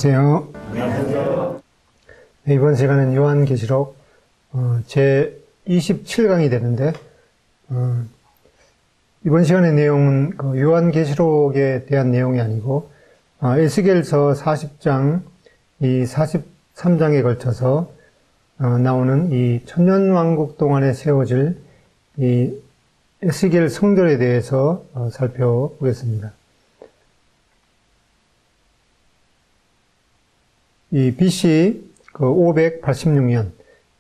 안녕하세요. 안녕하세요. 네, 이번 시간은 요한계시록 제 27강이 되는데 이번 시간의 내용은 요한계시록에 대한 내용이 아니고 에스겔서 40장, 이 43장에 걸쳐서 나오는 이 천년왕국 동안에 세워질 이 에스겔 성전에 대해서 살펴보겠습니다. 이 BC 586년,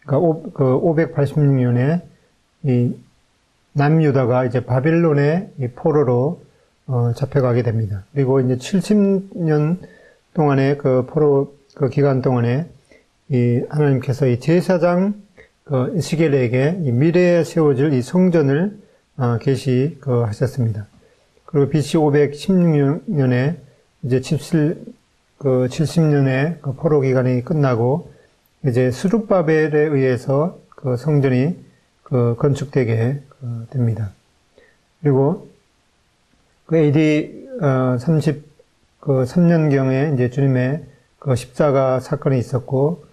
그러니까 586년에 이 남유다가 이제 바빌론의 이 포로로 잡혀가게 됩니다. 그리고 이제 70년 동안의 그 포로 그 기간 동안에 이 하나님께서 이 제사장 에스겔에게 이 미래에 세워질 이 성전을 계시하셨습니다. 그리고 BC 516년에 이제 70년의 그 포로 기간이 끝나고 이제 스룹바벨에 의해서 그 성전이 건축되게 됩니다. 그리고 AD 33년경에 이제 주님의 십자가 사건이 있었고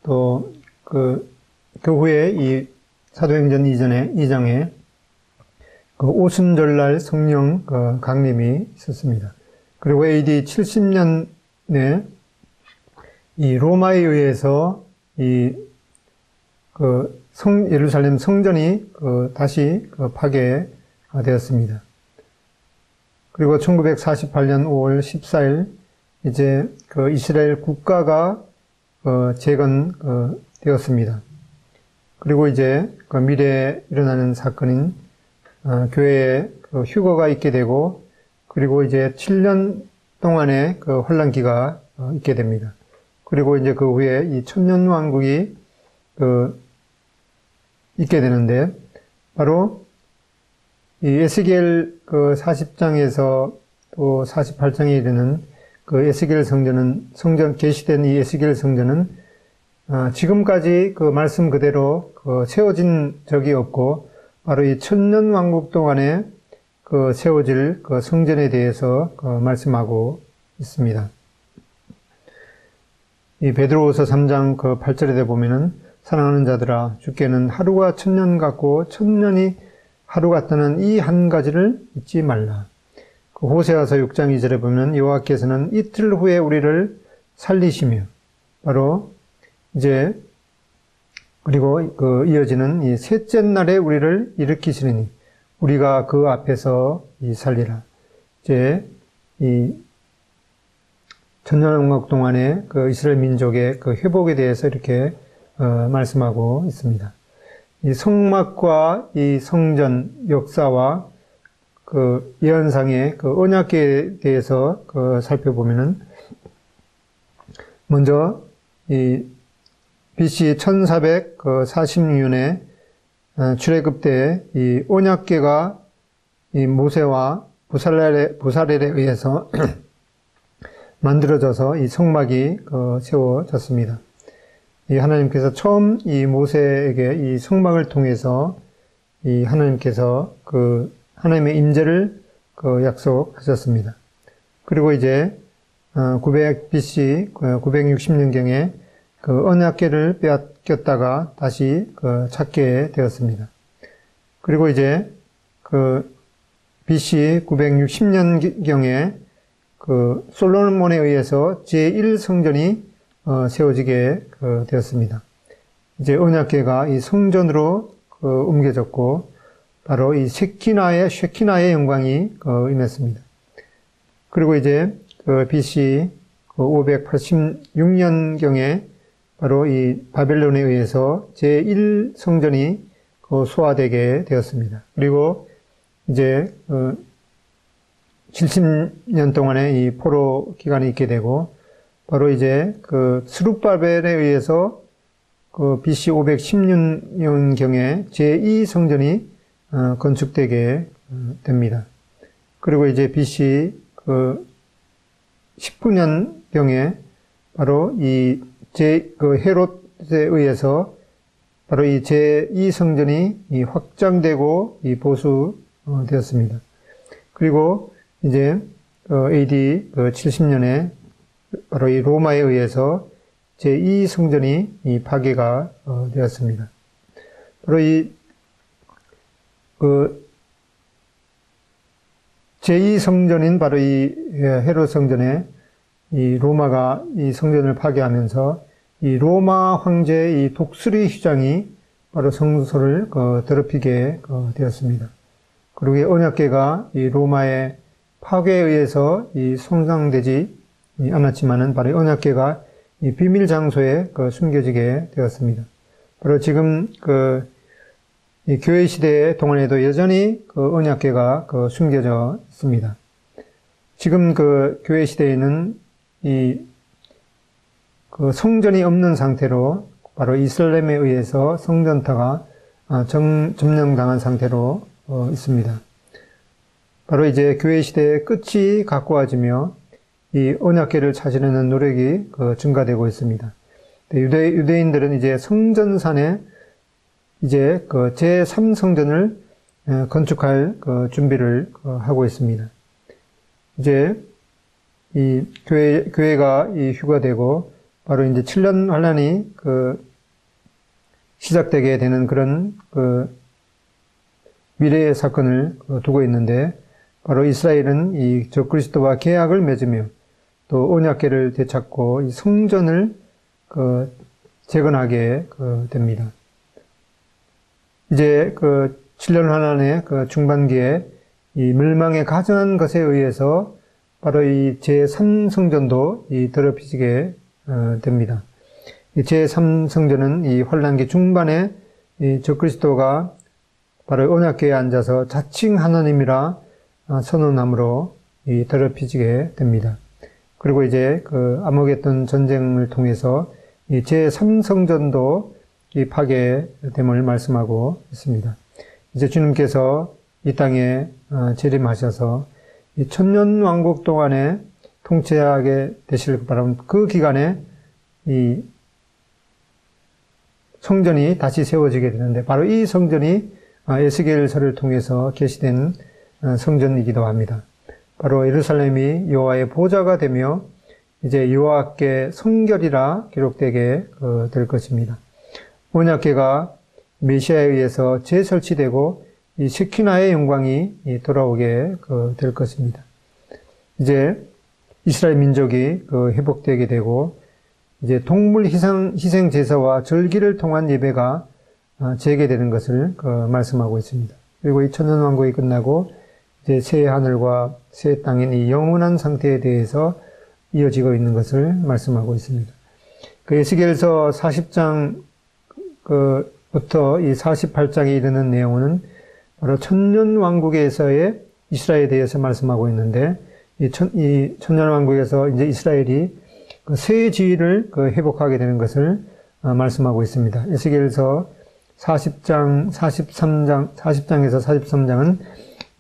또 그 후에 이 사도행전 2장에 오순절날 성령 강림이 있었습니다. 그리고 AD 70년에 이 로마에 의해서 예루살렘 성전이 다시 파괴되었습니다. 그리고 1948년 5월 14일 이제 이스라엘 국가가 재건되었습니다. 그리고 이제 미래에 일어나는 사건인 교회에 휴거가 있게 되고 그리고 이제 7년 동안의 혼란기가 있게 됩니다. 그리고 이제 그 후에 이 천년왕국이 있게 되는데 바로 이 에스겔 40장에서 또 48장에 이르는 에스겔 성전 계시된 이 에스겔 성전은 지금까지 말씀 그대로 세워진 적이 없고 바로 이 천년왕국 동안에 세워질 성전에 대해서 말씀하고 있습니다. 이 베드로후서 3장 8절에 보면은 사랑하는 자들아 주께는 하루가 천년 같고 천년이 하루 같다는 이 한 가지를 잊지 말라. 호세아서 6장 2절에 보면 여호와께서는 이틀 후에 우리를 살리시며 바로 이제 그리고 이어지는 이 셋째 날에 우리를 일으키시리니 우리가 그 앞에서 살리라. 이제 이 천년왕국 동안의 이스라엘 민족의 회복에 대해서 이렇게 말씀하고 있습니다. 이 성막과 이 성전 역사와 예언상의 언약궤에 대해서 살펴보면은 먼저 이 BC 1446년에 출애굽 때 이 언약궤가 이 모세와 부살렐에 의해서 만들어져서 이 성막이 세워졌습니다. 이 하나님께서 처음 이 모세에게 이 성막을 통해서 이 하나님께서 하나님의 임재를 약속하셨습니다. 그리고 이제 BC 960년경에 언약궤를 빼앗겼다가 다시 찾게 되었습니다. 그리고 이제 BC 960년경에 솔로몬에 의해서 제1성전이 세워지게 되었습니다. 이제 언약궤가 이 성전으로 옮겨졌고 바로 이 쉐키나의 영광이 임했습니다. 그리고 이제 BC 586년경에 바로 이 바벨론에 의해서 제1성전이 소화되게 되었습니다. 그리고 이제 70년 동안의 이 포로 기간이 있게 되고 바로 이제 스룹바벨에 의해서 BC 516년경에 제2성전이 건축되게 됩니다. 그리고 이제 BC 19년경에 바로 이 헤롯에 의해서 바로 이 제2성전이 확장되고 보수되었습니다. 그리고 이제 AD 70년에 바로 이 로마에 의해서 제2 성전이 이 파괴가 되었습니다. 바로 이 제2 성전인 바로 이 헤롯 성전에 이 로마가 이 성전을 파괴하면서 이 로마 황제의 이 독수리 휘장이 바로 성소를 더럽히게 되었습니다. 그리고 이 언약궤가 이 로마의 파괴에 의해서 이 손상되지 않았지만은 바로 이 언약궤가 이 비밀 장소에 숨겨지게 되었습니다. 바로 지금 이 교회 시대 동안에도 여전히 언약궤가 숨겨져 있습니다. 지금 교회 시대에는 이 성전이 없는 상태로 바로 이슬람에 의해서 성전터가 점령당한 상태로 있습니다. 바로 이제 교회 시대의 끝이 가까워지며 이 언약궤를 찾으려는 노력이 증가되고 있습니다. 유대인들은 이제 성전산에 이제 제3성전을 건축할 준비를 하고 있습니다. 이제 이 교회가 이 휴가되고 바로 이제 7년 환란이 시작되게 되는 그런 미래의 사건을 두고 있는데, 바로 이스라엘은 이 적그리스도와 계약을 맺으며 또 언약궤를 되찾고 이 성전을 재건하게 됩니다. 이제 7년 환란의 중반기에 이 멸망에 가증한 것에 의해서 바로 이 제3성전도 이 더럽혀지게 됩니다. 이 제3성전은 이 환란기 중반에 이 적그리스도가 바로 언약궤에 앉아서 자칭 하나님이라 선언함으로 이 더럽혀지게 됩니다. 그리고 이제 아모겟돈 전쟁을 통해서 이 제3성전도 이 파괴됨을 말씀하고 있습니다. 이제 주님께서 이 땅에 재림하셔서 이 천년 왕국 동안에 통치하게 되실 바람 그 기간에 이 성전이 다시 세워지게 되는데, 바로 이 성전이 에스겔서를 통해서 계시된 성전이기도 합니다. 바로 예루살렘이 여호와의 보좌가 되며 이제 여호와께 성결이라 기록되게 될 것입니다. 언약궤가 메시아에 의해서 재설치되고 이 세키나의 영광이 돌아오게 될 것입니다. 이제 이스라엘 민족이 회복되게 되고 이제 동물 희생 제사와 절기를 통한 예배가 재개되는 것을 말씀하고 있습니다. 그리고 이 천년 왕국이 끝나고 이제 새 하늘과 새 땅인 이 영원한 상태에 대해서 이어지고 있는 것을 말씀하고 있습니다. 에스겔서 40장 부터 이 48장에 이르는 내용은 바로 천년 왕국에서의 이스라엘에 대해서 말씀하고 있는데, 이 천년 왕국에서 이제 이스라엘이 새 지위를 회복하게 되는 것을 말씀하고 있습니다. 에스겔서 40장에서 43장은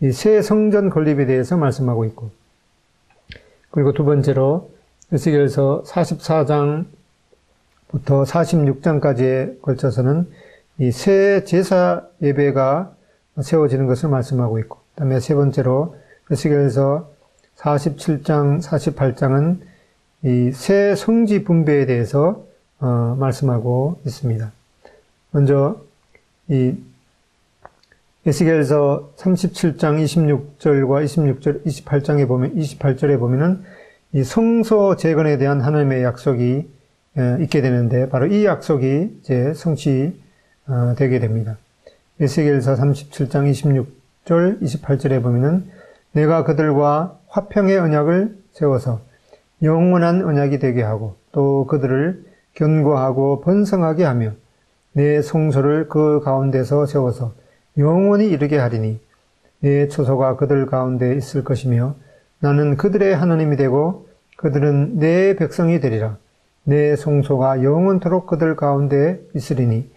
이 새 성전 건립에 대해서 말씀하고 있고, 그리고 두 번째로 에스겔서 44장부터 46장까지에 걸쳐서는 이 새 제사 예배가 세워지는 것을 말씀하고 있고, 그 다음에 세 번째로 에스겔서 47장, 48장은 이 새 성지 분배에 대해서 말씀하고 있습니다. 먼저 이 에스겔서 37장 26절과 28절에 보면은 이 성소 재건에 대한 하나님의 약속이 있게 되는데, 바로 이 약속이 이제 성취되게 됩니다. 에스겔서 37장 26절, 28절에 보면은 내가 그들과 화평의 언약을 세워서 영원한 언약이 되게 하고 또 그들을 견고하고 번성하게 하며 내 성소를 그 가운데서 세워서 영원히 이르게 하리니 내 초소가 그들 가운데 있을 것이며 나는 그들의 하나님이 되고 그들은 내 백성이 되리라. 내 성소가 영원토록 그들 가운데 있으리니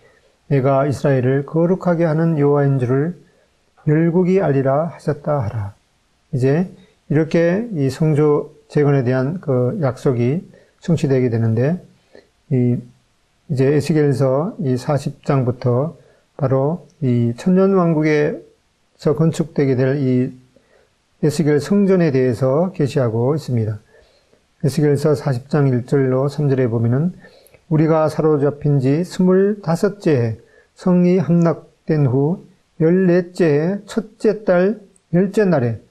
내가 이스라엘을 거룩하게 하는 여호와인 줄을 열국이 알리라 하셨다 하라. 이제 이렇게 이 성소 재건에 대한 약속이 성취되게 되는데, 이제 에스겔서 이 40장부터 바로 이 천년 왕국에서 건축되게 될 이 에스겔 성전에 대해서 계시하고 있습니다. 에스겔서 40장 1절로 3절에 보면은 우리가 사로잡힌 지 25째 해 성이 함락된 후 14째 해 첫째 달 10째 날에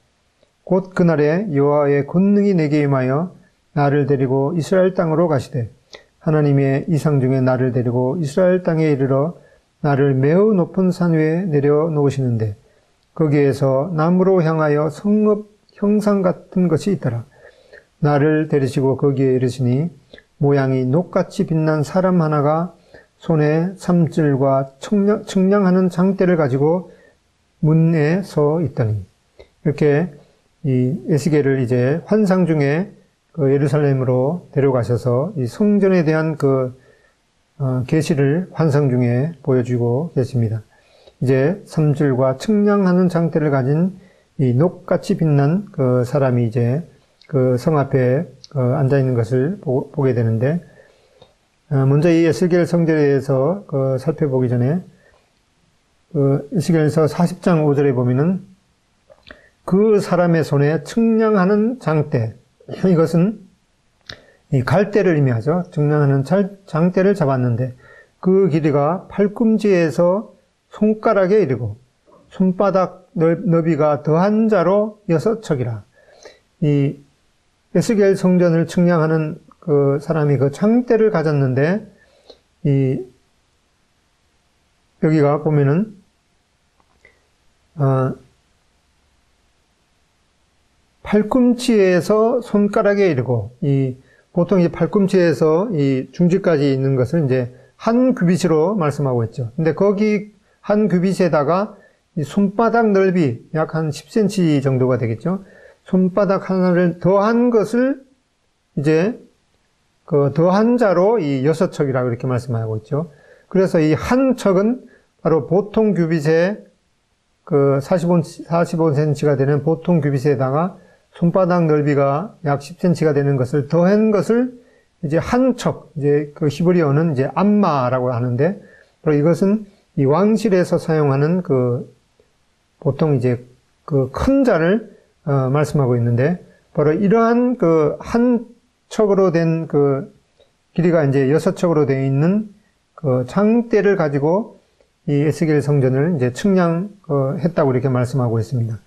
곧 그날에 여호와의 권능이 내게 임하여 나를 데리고 이스라엘 땅으로 가시되 하나님의 이상 중에 나를 데리고 이스라엘 땅에 이르러 나를 매우 높은 산 위에 내려놓으시는데 거기에서 남으로 향하여 성읍 형상 같은 것이 있더라. 나를 데리시고 거기에 이르시니 모양이 녹같이 빛난 사람 하나가 손에 삼질과 측량하는 장대를 가지고 문에 서 있더니 이렇게 이 에스겔을 이제 환상 중에 그 예루살렘으로 데려가셔서 이 성전에 대한 그 계시를 환상 중에 보여주고 계십니다. 이제 삼질과 측량하는 장대를 가진 이 녹같이 빛난 그 사람이 이제 그 성 앞에 앉아 있는 것을 보게 되는데, 먼저 이 에스겔 성전에 대해서 살펴보기 전에 에스겔서 40장 5절에 보면은 그 사람의 손에 측량하는 장대, 이것은 이 갈대를 의미하죠. 측량하는 장대를 잡았는데 그 길이가 팔꿈치에서 손가락에 이르고 손바닥 너비가 더한 자로 6척이라. 이 에스겔 성전을 측량하는 그 사람이 그 장대를 가졌는데, 여기가 보면은, 팔꿈치에서 손가락에 이르고, 보통 이 팔꿈치에서 이 중지까지 있는 것을 이제 한 규빗으로 말씀하고 있죠. 근데 거기 한 규빗에다가 이 손바닥 넓이 약 한 10cm 정도가 되겠죠. 손바닥 하나를 더한 것을 이제 그 더한 자로 이 6척이라고 이렇게 말씀하고 있죠. 그래서 이 한 척은 바로 보통 규빗에 그 45cm가 되는 보통 규빗에다가 손바닥 넓이가 약 10cm가 되는 것을 더한 것을 이제 한 척, 이제 그 히브리어는 이제 암마라고 하는데, 바로 이것은 이 왕실에서 사용하는 보통 이제 그 큰 자를 말씀하고 있는데, 바로 이러한 그 한 척으로 된 그 길이가 이제 6척으로 되어 있는 그 장대를 가지고 이 에스겔 성전을 이제 측량했다고 이렇게 말씀하고 있습니다.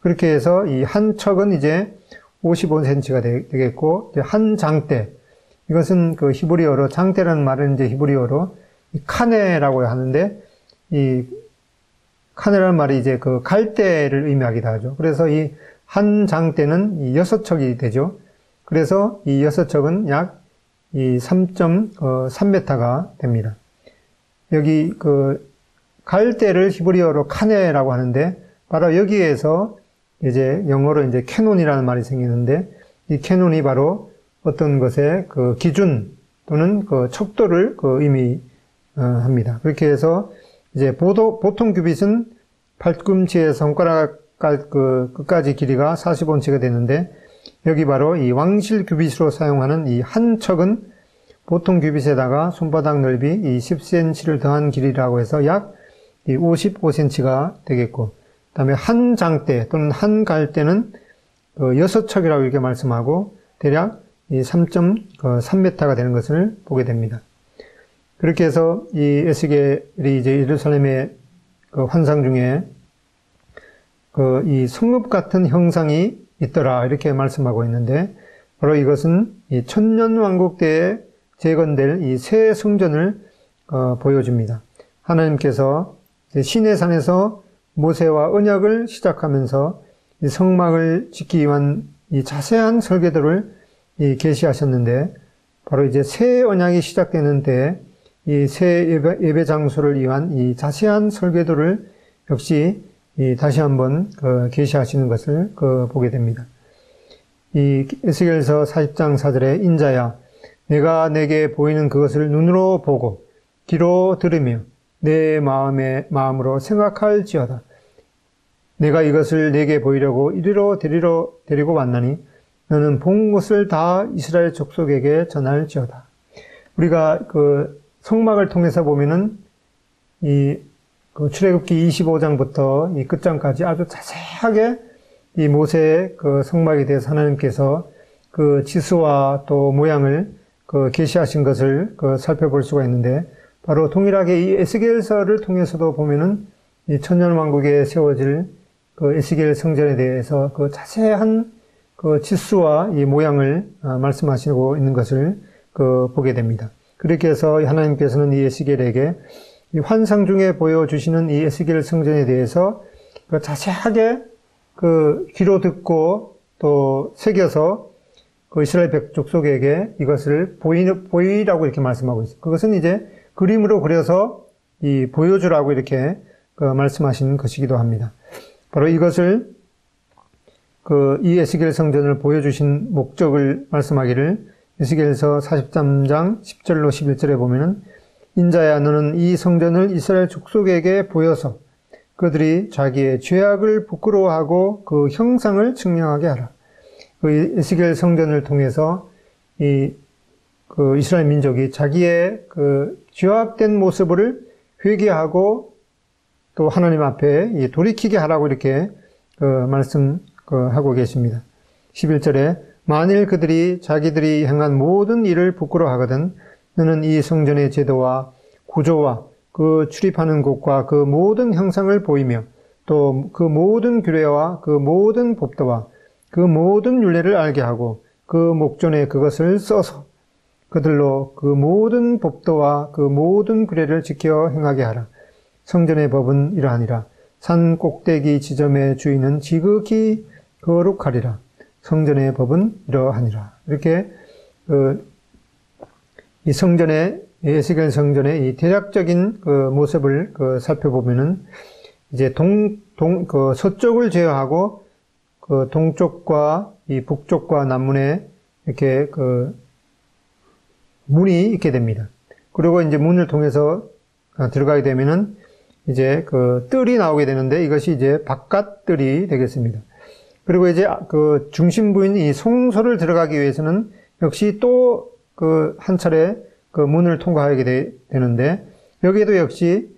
그렇게 해서 이 한 척은 이제 55cm가 되겠고, 이제 한 장대, 이것은 그 히브리어로, 장대라는 말은 이제 히브리어로 카네라고 하는데, 이 카네라는 말이 이제 그 갈대를 의미하기도 하죠. 그래서 이 한 장대는 이 6척이 되죠. 그래서 이 6척은 약 이 3.3m가 됩니다. 여기 그 갈대를 히브리어로 카네라고 하는데, 바로 여기에서 이제 영어로 이제 캐논이라는 말이 생기는데, 이 캐논이 바로 어떤 것의 그 기준 또는 그 척도를 의미합니다. 그렇게 해서 이제 보통 규빗은 팔꿈치의 손가락 끝까지 길이가 45cm가 되는데, 여기 바로 이 왕실 규빗으로 사용하는 이 한 척은 보통 규빗에다가 손바닥 넓이 이 10cm를 더한 길이라고 해서 약 55cm가 되겠고, 그 다음에 한 장대 또는 한 갈대는 6척이라고 이렇게 말씀하고 대략 이 3.3m가 되는 것을 보게 됩니다. 그렇게 해서 이 에스겔이 이제 예루살렘의 그 환상 중에 이 성읍 같은 형상이 있더라 이렇게 말씀하고 있는데, 바로 이것은 이 천년왕국 때에 재건될 이 새 성전을 보여줍니다. 하나님께서 시내산에서 모세와 언약을 시작하면서 이 성막을 짓기 위한 이 자세한 설계도를 계시하셨는데, 바로 이제 새 언약이 시작되는 때 이 새 예배 장소를 위한 이 자세한 설계도를 역시 다시 한번 계시하시는 것을 보게 됩니다. 이 에스겔서 40장 4절에 인자야 내가 내게 보이는 그것을 눈으로 보고 귀로 들으며 내 마음으로 생각할지어다. 내가 이것을 내게 보이려고 이리로 데리고 왔나니 너는 본 것을 다 이스라엘 족속에게 전할지어다. 우리가 그 성막을 통해서 보면은 출애굽기 25장부터 이 끝장까지 아주 자세하게 이 모세의 그 성막에 대해서 하나님께서 그 지수와 또 모양을 계시하신 것을 살펴볼 수가 있는데, 바로 동일하게 이 에스겔서를 통해서도 보면은 이 천년왕국에 세워질 에스겔 성전에 대해서 자세한 지수와 이 모양을 말씀하시고 있는 것을 보게 됩니다. 그렇게 해서 하나님께서는 이 에스겔에게 이 환상 중에 보여주시는 이 에스겔 성전에 대해서 자세하게 귀로 듣고 또 새겨서 이스라엘 족속에게 이것을 보이라고 이렇게 말씀하고 있어요. 그것은 이제 그림으로 그려서 보여주라고 이렇게 말씀하신 것이기도 합니다. 바로 이것을 이 에스겔 성전을 보여주신 목적을 말씀하기를 에스겔서 43장 10절로 11절에 보면은 인자야 너는 이 성전을 이스라엘 족속에게 보여서 그들이 자기의 죄악을 부끄러워하고 그 형상을 증명하게 하라. 에스겔 성전을 통해서 이스라엘 민족이 자기의 죄악된 모습을 회개하고 또 하나님 앞에 돌이키게 하라고 이렇게 말씀하고 계십니다. 11절에 만일 그들이 자기들이 행한 모든 일을 부끄러워하거든 너는 이 성전의 제도와 구조와 그 출입하는 곳과 그 모든 형상을 보이며 또 그 모든 규례와 그 모든 법도와 그 모든 율례를 알게 하고 그 목전에 그것을 써서 그들로 그 모든 법도와 그 모든 규례를 지켜 행하게 하라. 성전의 법은 이러하니라. 산 꼭대기 지점의 주인은 지극히 거룩하리라. 성전의 법은 이러하니라. 이렇게 이 성전의 에스겔 성전의 이 대략적인 모습을 살펴보면은 이제 서쪽을 제어하고 동쪽과 이 북쪽과 남문에 이렇게 문이 있게 됩니다. 그리고 이제 문을 통해서 들어가게 되면은 이제 뜰이 나오게 되는데 이것이 이제 바깥 뜰이 되겠습니다. 그리고 이제 중심부인 이 성소를 들어가기 위해서는 역시 또 한 차례 문을 통과하게 되는데 여기에도 역시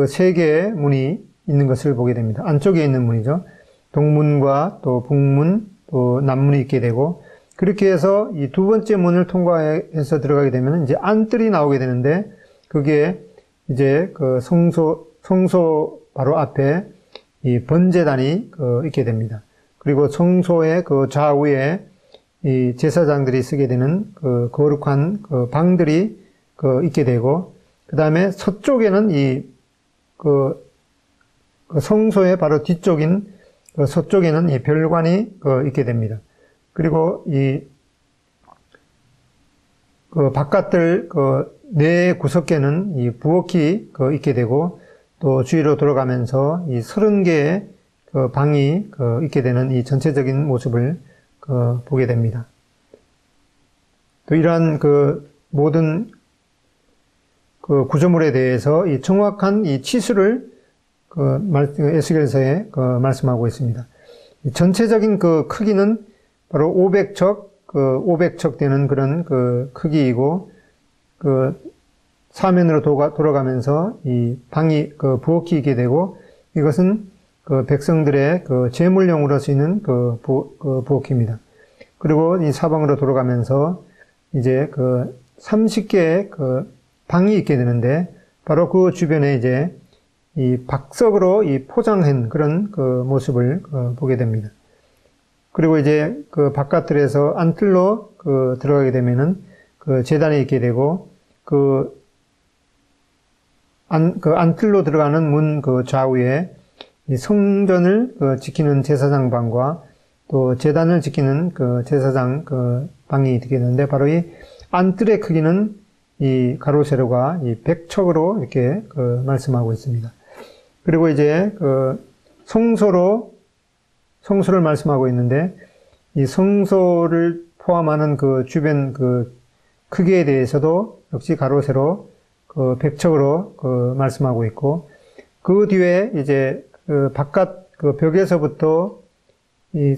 세 개의 문이 있는 것을 보게 됩니다. 안쪽에 있는 문이죠. 동문과 또 북문, 또 남문이 있게 되고 그렇게 해서 이 두 번째 문을 통과해서 들어가게 되면 이제 안뜰이 나오게 되는데 그게 이제 성소 바로 앞에 이 번제단이 있게 됩니다. 그리고 성소의 좌우에 이 제사장들이 쓰게 되는 거룩한 방들이 있게 되고 그 다음에 서쪽에는 이 성소의 바로 뒤쪽인 서쪽에는 이 별관이 있게 됩니다. 그리고 이 바깥들 네 구석에는 이 부엌이 있게 되고 또 주위로 돌아가면서 이 30개의 방이 있게 되는 이 전체적인 모습을 보게 됩니다. 또 이러한 모든 구조물에 대해서 이 정확한 이 치수를 에스겔서에 말씀하고 있습니다. 전체적인 크기는 바로 500척 되는 그런 크기이고 사면으로 돌아가면서 이 방이 부엌이 있게 되고 이것은 백성들의 제물용으로 쓰이는 부엌입니다. 그리고 이 사방으로 돌아가면서 이제 30개의 방이 있게 되는데 바로 그 주변에 이제 이 박석으로 이 포장한 그런 모습을 보게 됩니다. 그리고 이제 바깥들에서 안뜰로 들어가게 되면은 제단이 있게 되고 안뜰로 들어가는 문 좌우에 이 성전을 지키는 제사장방과 또 제단을 지키는 제사장 방이 있게 되는데 바로 이 안뜰의 크기는 이 가로 세로가 이 100척으로 이렇게 말씀하고 있습니다. 그리고 이제 성소를 말씀하고 있는데 이 성소를 포함하는 주변 크기에 대해서도 역시 가로 세로 100척으로 말씀하고 있고 그 뒤에 이제 바깥 벽에서부터 이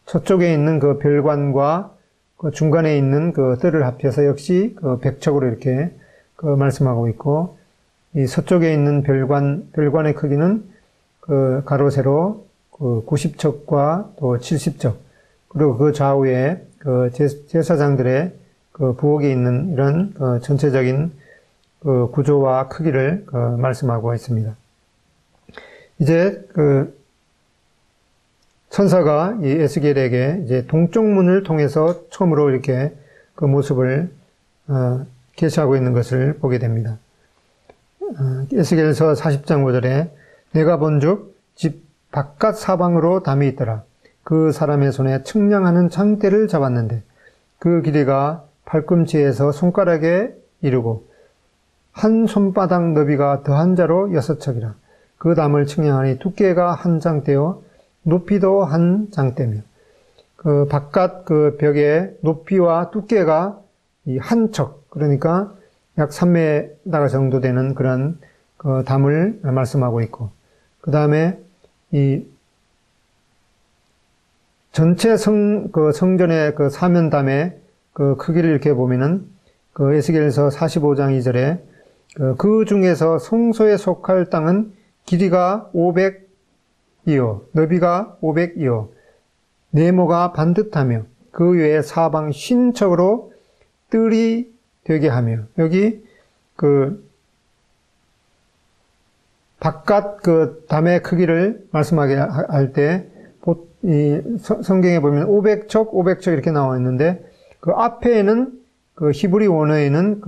서쪽에 있는 별관과 중간에 있는 뜰을 합해서 역시 100척으로 이렇게 말씀하고 있고 이 서쪽에 있는 별관의 크기는 가로 세로 90척과 또 70척 그리고 그 좌우에 그 제사장들의 그 부엌에 있는 이런 전체적인 그 구조와 크기를 말씀하고 있습니다. 이제 그 천사가 이 에스겔에게 이제 동쪽 문을 통해서 처음으로 이렇게 그 모습을 계시하고 있는 것을 보게 됩니다. 에스겔서 40장 5절에 내가 본즉 집 바깥 사방으로 담이 있더라. 그 사람의 손에 측량하는 장대를 잡았는데 그 길이가 발꿈치에서 손가락에 이르고 한 손바닥 너비가 더한 자로 6척이라. 그 담을 측량하니 두께가 한 장대요 높이도 한 장대며 그 바깥 그 벽의 높이와 두께가 이 한 척, 그러니까 약 3m 정도 되는 그런 그 담을 말씀하고 있고, 그 다음에 이 전체 성전의 그 사면담의 그 크기를 이렇게 보면은 그 에스겔서 45장 2절에 그 중에서 성소에 속할 땅은 길이가 500이요, 너비가 500이요, 네모가 반듯하며 그 외에 사방 신척으로 뜰이 되게 하며, 여기 그 바깥 그 담의 크기를 말씀하게 할 때 이 성경에 보면 500척 이렇게 나와 있는데 그 앞에는 그 히브리 원어에는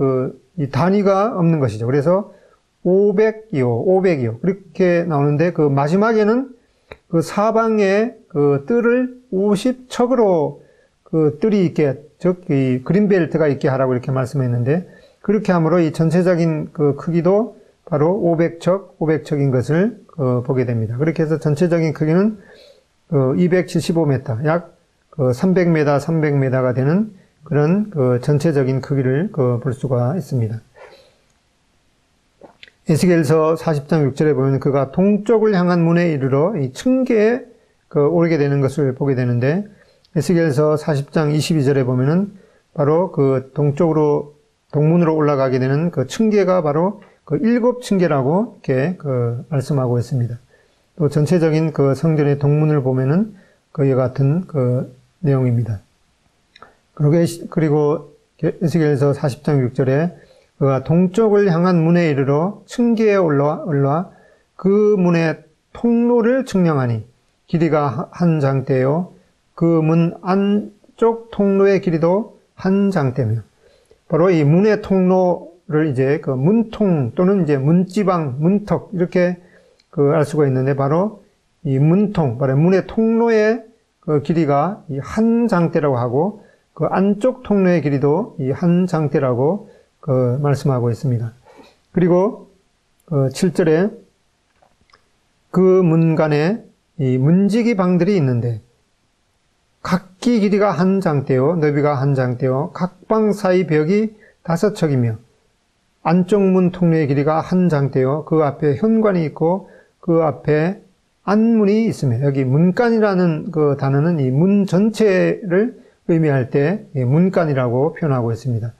이 단위가 없는 것이죠. 그래서 500이요 그렇게 나오는데 그 마지막에는 그 사방에 그 뜰을 50척으로 그 뜰이 있게, 즉 이 그린벨트가 있게 하라고 이렇게 말씀했는데, 그렇게 함으로 이 전체적인 그 크기도 바로 500척인 것을 보게 됩니다. 그렇게 해서 전체적인 크기는 275m, 약 300m가 되는 그런 그 전체적인 크기를 볼 수가 있습니다. 에스겔서 40장 6절에 보면 그가 동쪽을 향한 문에 이르러 이 층계에 오르게 되는 것을 보게 되는데, 에스겔서 40장 22절에 보면은 바로 그 동문으로 올라가게 되는 그 층계가 바로 그 7층계라고 이렇게 말씀하고 있습니다. 또 전체적인 그 성전의 동문을 보면은 그와 같은 그 내용입니다. 그리고 에스겔서 40장 6절에 그가 동쪽을 향한 문에 이르러 층계에 올라와 그 문의 통로를 측량하니 길이가 한 장대요 그 문 안쪽 통로의 길이도 한 장대며, 바로 이 문의 통로를 이제 그 문통 또는 이제 문지방, 문턱 이렇게 알 수가 있는데, 바로 이 문통, 바로 문의 통로의 그 길이가 이 한 장대라고 하고 그 안쪽 통로의 길이도 이 한 장대라고 말씀하고 있습니다. 그리고 7절에 그 문간에 이 문지기 방들이 있는데 각기 길이가 한 장대요 너비가 한 장대요 각 방 사이 벽이 5척이며 안쪽 문 통로의 길이가 한 장대요 그 앞에 현관이 있고 그 앞에 안문이 있으며, 여기 문간이라는 그 단어는 이 문 전체를 의미할 때 문간이라고 표현하고 있습니다.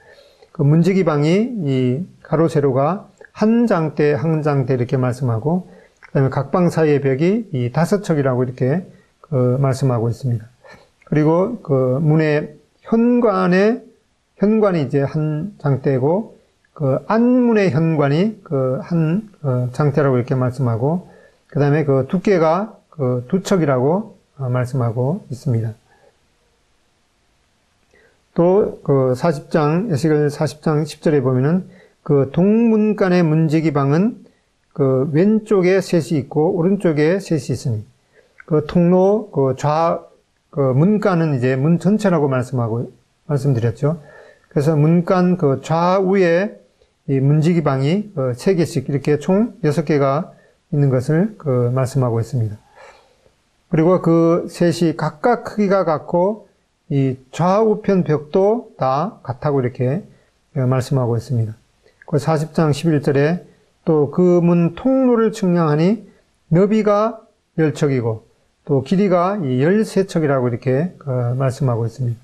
그 문지기 방이 이 가로 세로가 한 장대 이렇게 말씀하고, 그 다음에 각 방 사이의 벽이 이 5척이라고 이렇게 말씀하고 있습니다. 그리고 그 문의 현관이 이제 한 장대고, 그 안문의 현관이 한 장대라고 이렇게 말씀하고, 그 다음에 그 두께가 2척이라고 말씀하고 있습니다. 또 에스겔 40장 10절에 보면은 그 동문간의 문지기 방은 그 왼쪽에 셋이 있고 오른쪽에 셋이 있으니, 그 통로 문간은 이제 문 전체라고 말씀드렸죠. 그래서 문간 좌우에 이 문지기 방이 3개씩 이렇게 총 6개가 있는 것을 말씀하고 있습니다. 그리고 그 셋이 각각 크기가 같고 이 좌우편 벽도 다 같다고 이렇게 말씀하고 있습니다. 그 40장 11절에 또 그 문 통로를 측량하니 너비가 10척이고 또 길이가 13척이라고 이렇게 말씀하고 있습니다.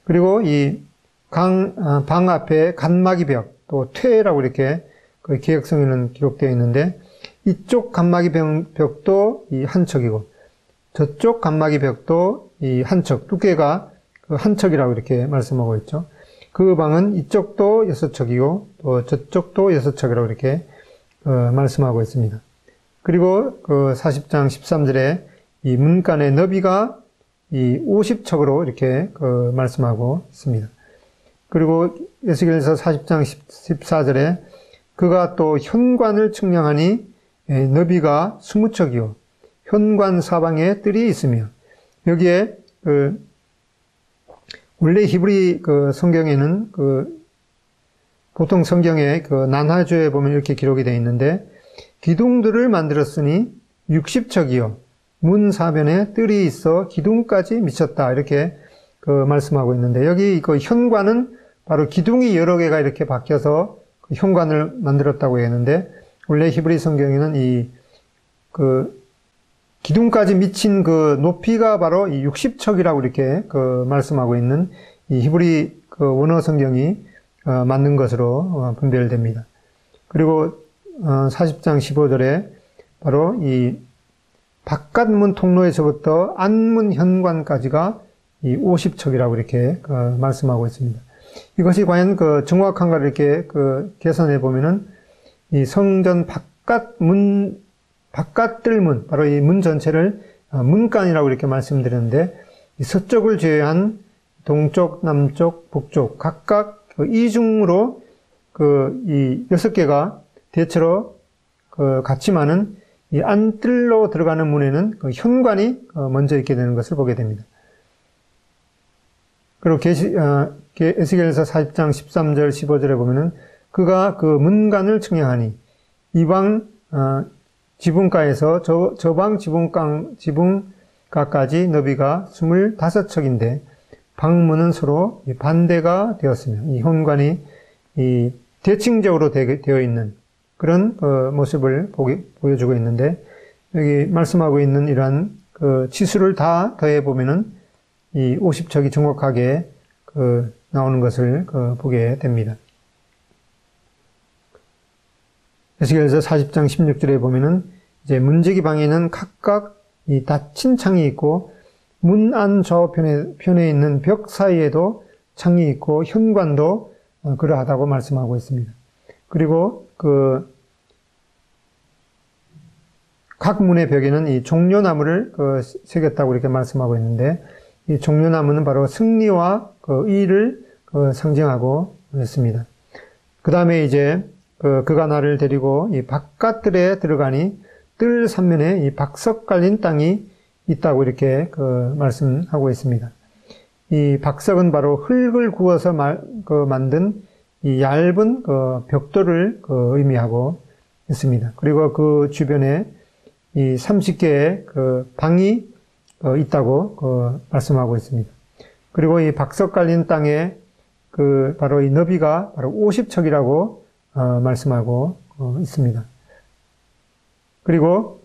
그리고 이 방 앞에 간막이 벽, 또 퇴라고 이렇게 개역성에는 기록되어 있는데, 이쪽 간막이 벽도 이 한 척이고 저쪽 간막이 벽도 이 한 척, 두께가 그 한 척이라고 이렇게 말씀하고 있죠. 그 방은 이쪽도 6척이고 또 저쪽도 6척이라고 이렇게 말씀하고 있습니다. 그리고 그 40장 13절에 이 문간의 너비가 이 50척으로 이렇게 말씀하고 있습니다. 그리고 에스겔서 40장 14절에 그가 또 현관을 측량하니 너비가 20척이요 현관 사방에 뜰이 있으며, 여기에 원래 히브리 성경에는 보통 성경에 난하조에 보면 이렇게 기록이 되어 있는데, 기둥들을 만들었으니 60척이요 문 사변에 뜰이 있어 기둥까지 미쳤다 이렇게 말씀하고 있는데, 여기 현관은 바로 기둥이 여러 개가 이렇게 박혀서 현관을 만들었다고 했는데, 원래 히브리 성경에는 이 기둥까지 미친 높이가 바로 이 60척이라고 이렇게 말씀하고 있는 이 히브리 원어 성경이 맞는 것으로 분별됩니다. 그리고 40장 15절에 바로 이 바깥문 통로에서부터 안문 현관까지가 이 50척이라고 이렇게 말씀하고 있습니다. 이것이 과연 정확한가 이렇게 계산해 보면은 이 성전 바깥뜰문, 바로 이 문 전체를 문간이라고 이렇게 말씀드렸는데, 이 서쪽을 제외한 동쪽, 남쪽, 북쪽 각각 이중으로 이 6개가 대체로 같지만은 이 안뜰로 들어가는 문에는 현관이 먼저 있게 되는 것을 보게 됩니다. 그리고 에스겔서 40장 13절 15절에 보면은 그가 문간을 측량하니 이방 지붕가에서 저방 지붕가까지 너비가 25척인데 방문은 서로 반대가 되었으며, 이 현관이 이 대칭적으로 되어 있는 그런 모습을 보여주고 있는데, 여기 말씀하고 있는 이러한 치수를 다 더해 보면은 이 50척이 정확하게 나오는 것을 보게 됩니다. 에스겔서 40장 16절에 보면은 이제 문지기 방에는 각각 이 닫힌 창이 있고 문 안 좌우편에 있는 벽 사이에도 창이 있고 현관도 그러하다고 말씀하고 있습니다. 그리고 각 문의 벽에는 이 종려나무를 새겼다고 이렇게 말씀하고 있는데, 이 종려나무는 바로 승리와 의를 상징하고 있습니다. 그 다음에 이제 그가 나를 데리고 이 바깥뜰에 들어가니 뜰 3면에 이 박석 깔린 땅이 있다고 이렇게 말씀하고 있습니다. 이 박석은 바로 흙을 구워서 만든 이 얇은 벽돌을 의미하고 있습니다. 그리고 그 주변에 이 30개의 방이 있다고 말씀하고 있습니다. 그리고 이 박석 깔린 땅에 바로 이 너비가 바로 50척이라고 말씀하고 있습니다. 그리고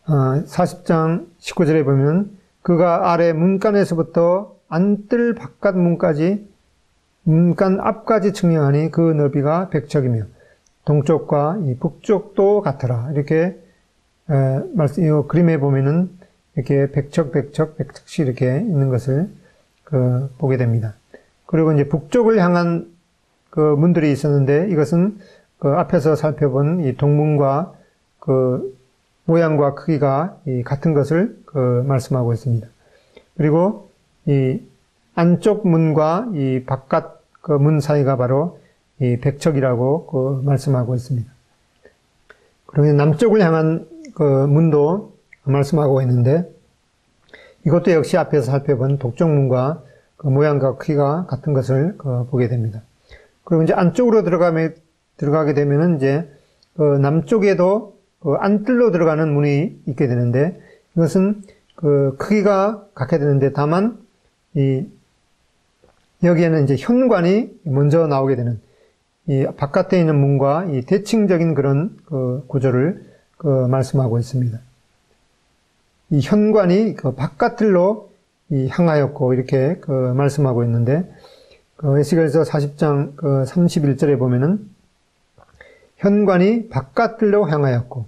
40장 19절에 보면 그가 아래 문간에서부터 안뜰 바깥 문간 앞까지 측량하니 그 너비가 100척이며 동쪽과 이 북쪽도 같으라. 이렇게 이 그림에 보면은 이렇게 100척씩 이렇게 있는 것을 보게 됩니다. 그리고 이제 북쪽을 향한 문들이 있었는데, 이것은 앞에서 살펴본 이 동문과 모양과 크기가 같은 것을 말씀하고 있습니다. 그리고 이 안쪽 문과 이 바깥 문 사이가 바로 이 100척이라고 말씀하고 있습니다. 그리고 남쪽을 향한 문도 말씀하고 있는데, 이것도 역시 앞에서 살펴본 동쪽문과 모양과 크기가 같은 것을 보게 됩니다. 그리고 이제 안쪽으로 들어가게 되면은 이제 남쪽에도 안뜰로 들어가는 문이 있게 되는데, 이것은 크기가 같게 되는데, 다만 여기에는 이제 현관이 먼저 나오게 되는, 이 바깥에 있는 문과 이 대칭적인 그런 구조를 말씀하고 있습니다. 이 현관이 바깥뜰로 향하였고 이렇게 말씀하고 있는데, 에스겔서 40장 31절에 보면은 현관이 바깥뜰로 향하였고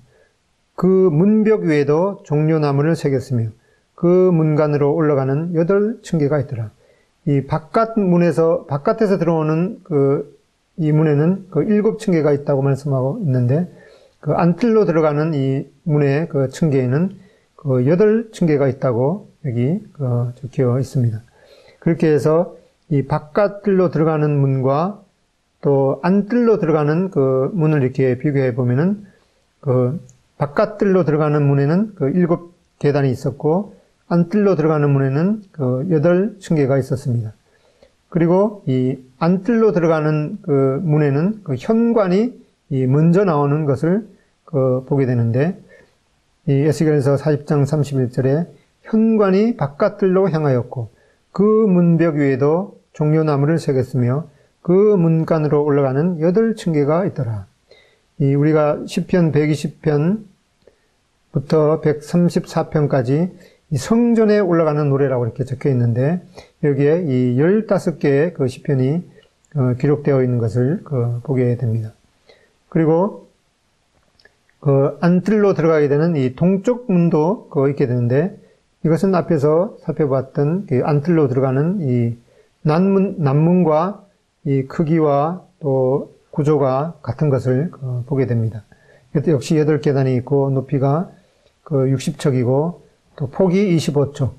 그 문벽 위에도 종려나무를 새겼으며 그 문간으로 올라가는 8층계가 있더라. 이 바깥에서 들어오는 이 문에는 7층계가 있다고 말씀하고 있는데, 안뜰로 들어가는 이 문의 층계에는 8층계가 있다고 여기 적혀 있습니다. 그렇게 해서 이 바깥뜰로 들어가는 문과 또 안뜰로 들어가는 문을 이렇게 비교해 보면은 바깥뜰로 들어가는 문에는 7계단이 있었고, 안뜰로 들어가는 문에는 8층계가 있었습니다. 그리고 이 안뜰로 들어가는 문에는 현관이 먼저 나오는 것을 보게 되는데, 이 에스겔서 40장 31절에 현관이 바깥뜰로 향하였고 그 문벽 위에도 종려나무를 새겼으며 그 문간으로 올라가는 8층계가 있더라. 우리가 시편 120편부터 134편까지 이 성전에 올라가는 노래라고 이렇게 적혀 있는데, 여기에 이 15개의 시편이 기록되어 있는 것을 보게 됩니다. 그리고 안뜰로 들어가게 되는 이 동쪽 문도 있게 되는데, 이것은 앞에서 살펴봤던 안뜰로 들어가는 이 남문과 이 크기와 또 구조가 같은 것을 보게 됩니다. 역시 8계단이 있고 높이가 60척이고 또 폭이 25척,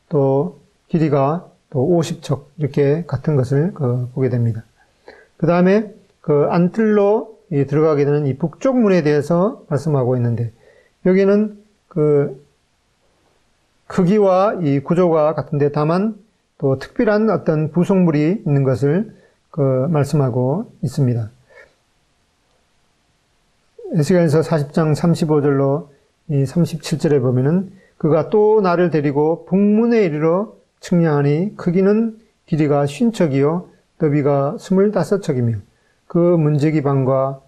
또 길이가 또 50척 이렇게 같은 것을 보게 됩니다. 그 다음에 안뜰로 들어가게 되는 이 북쪽 문에 대해서 말씀하고 있는데, 여기는 크기와 이 구조가 같은데 다만 또 특별한 어떤 구성물이 있는 것을 말씀하고 있습니다. 에스겔서 40장 35절로 이 37절에 보면은 그가 또 나를 데리고 북문에 이르러 측량하니 크기는 길이가 50척이요 너비가 25척이며 그 문지기 방과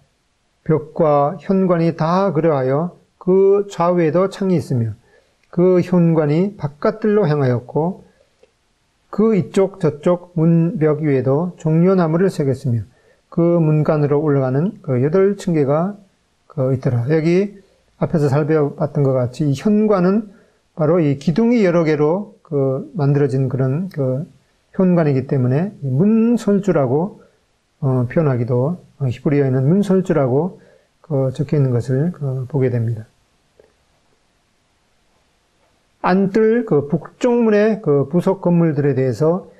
벽과 현관이 다 그러하여 그 좌우에도 창이 있으며 그 현관이 바깥뜰로 향하였고 그 이쪽 저쪽 문벽 위에도 종려나무를 새겼으며 그 문간으로 올라가는 8층계가 있더라. 여기 앞에서 살펴봤던 것 같이 이 현관은 바로 이 기둥이 여러 개로 만들어진 그런 현관이기 때문에 문설주라고 표현하기도, 히브리어에는 문설주라고 적혀 있는 것을 보게 됩니다. 안뜰 북쪽문의 부속 건물들에 대해서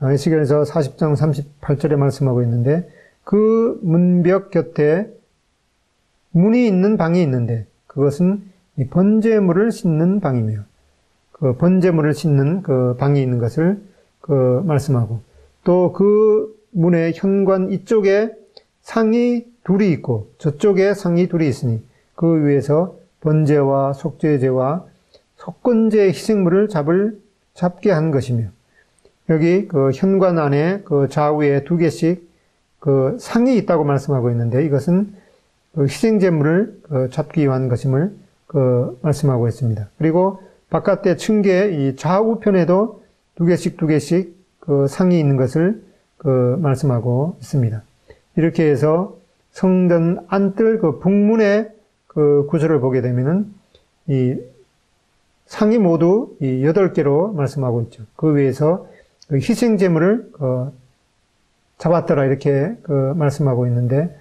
에스겔서 40장 38절에 말씀하고 있는데, 그 문벽 곁에 문이 있는 방이 있는데 그것은 이 번제물을 씻는 방이며, 번제물을 씻는 방이 있는 것을 말씀하고, 또 그 문의 현관 이쪽에 상이 둘이 있고 저쪽에 상이 둘이 있으니 그 위에서 번제와 속죄제와 속건제 희생물을 잡게 한 것이며, 여기 현관 안에 좌우에 2개씩 상이 있다고 말씀하고 있는데, 이것은 희생제물을 잡기 위한 것임을 말씀하고 있습니다. 그리고 바깥에 층계 이 좌우편에도 2개씩 상이 있는 것을 말씀하고 있습니다. 이렇게 해서 성전 안뜰 북문의 구조를 보게 되면은 이 상이 모두 이 8개로 말씀하고 있죠. 그 위에서 희생제물을 잡았더라 이렇게 말씀하고 있는데,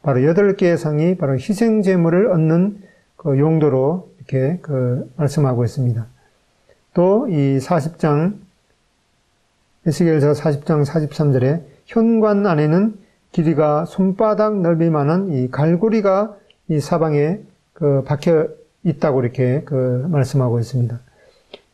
바로 8개의 상이 바로 희생제물을 얻는 용도로 이렇게 말씀하고 있습니다. 또 이 40장, 에스겔서 40장 43절에 현관 안에는 길이가 손바닥 넓이만한 이 갈고리가 이 사방에 박혀 있다고 이렇게 말씀하고 있습니다.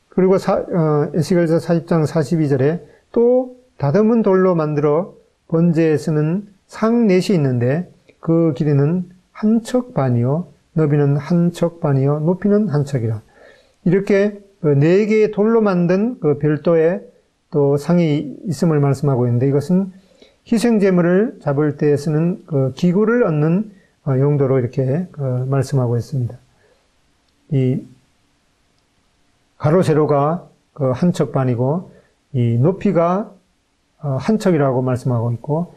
그리고 에스겔서 40장 42절에 또 다듬은 돌로 만들어 번제에 쓰는 상 넷이 있는데 그 길이는 1척 반이요 너비는 1척 반이요 높이는 1척이라. 이렇게 4개의 돌로 만든 별도의 또 상이 있음을 말씀하고 있는데, 이것은 희생제물을 잡을 때 쓰는 기구를 얻는 용도로 이렇게 말씀하고 있습니다. 이 가로 세로가 1척 반이고 이 높이가 1척이라고 말씀하고 있고,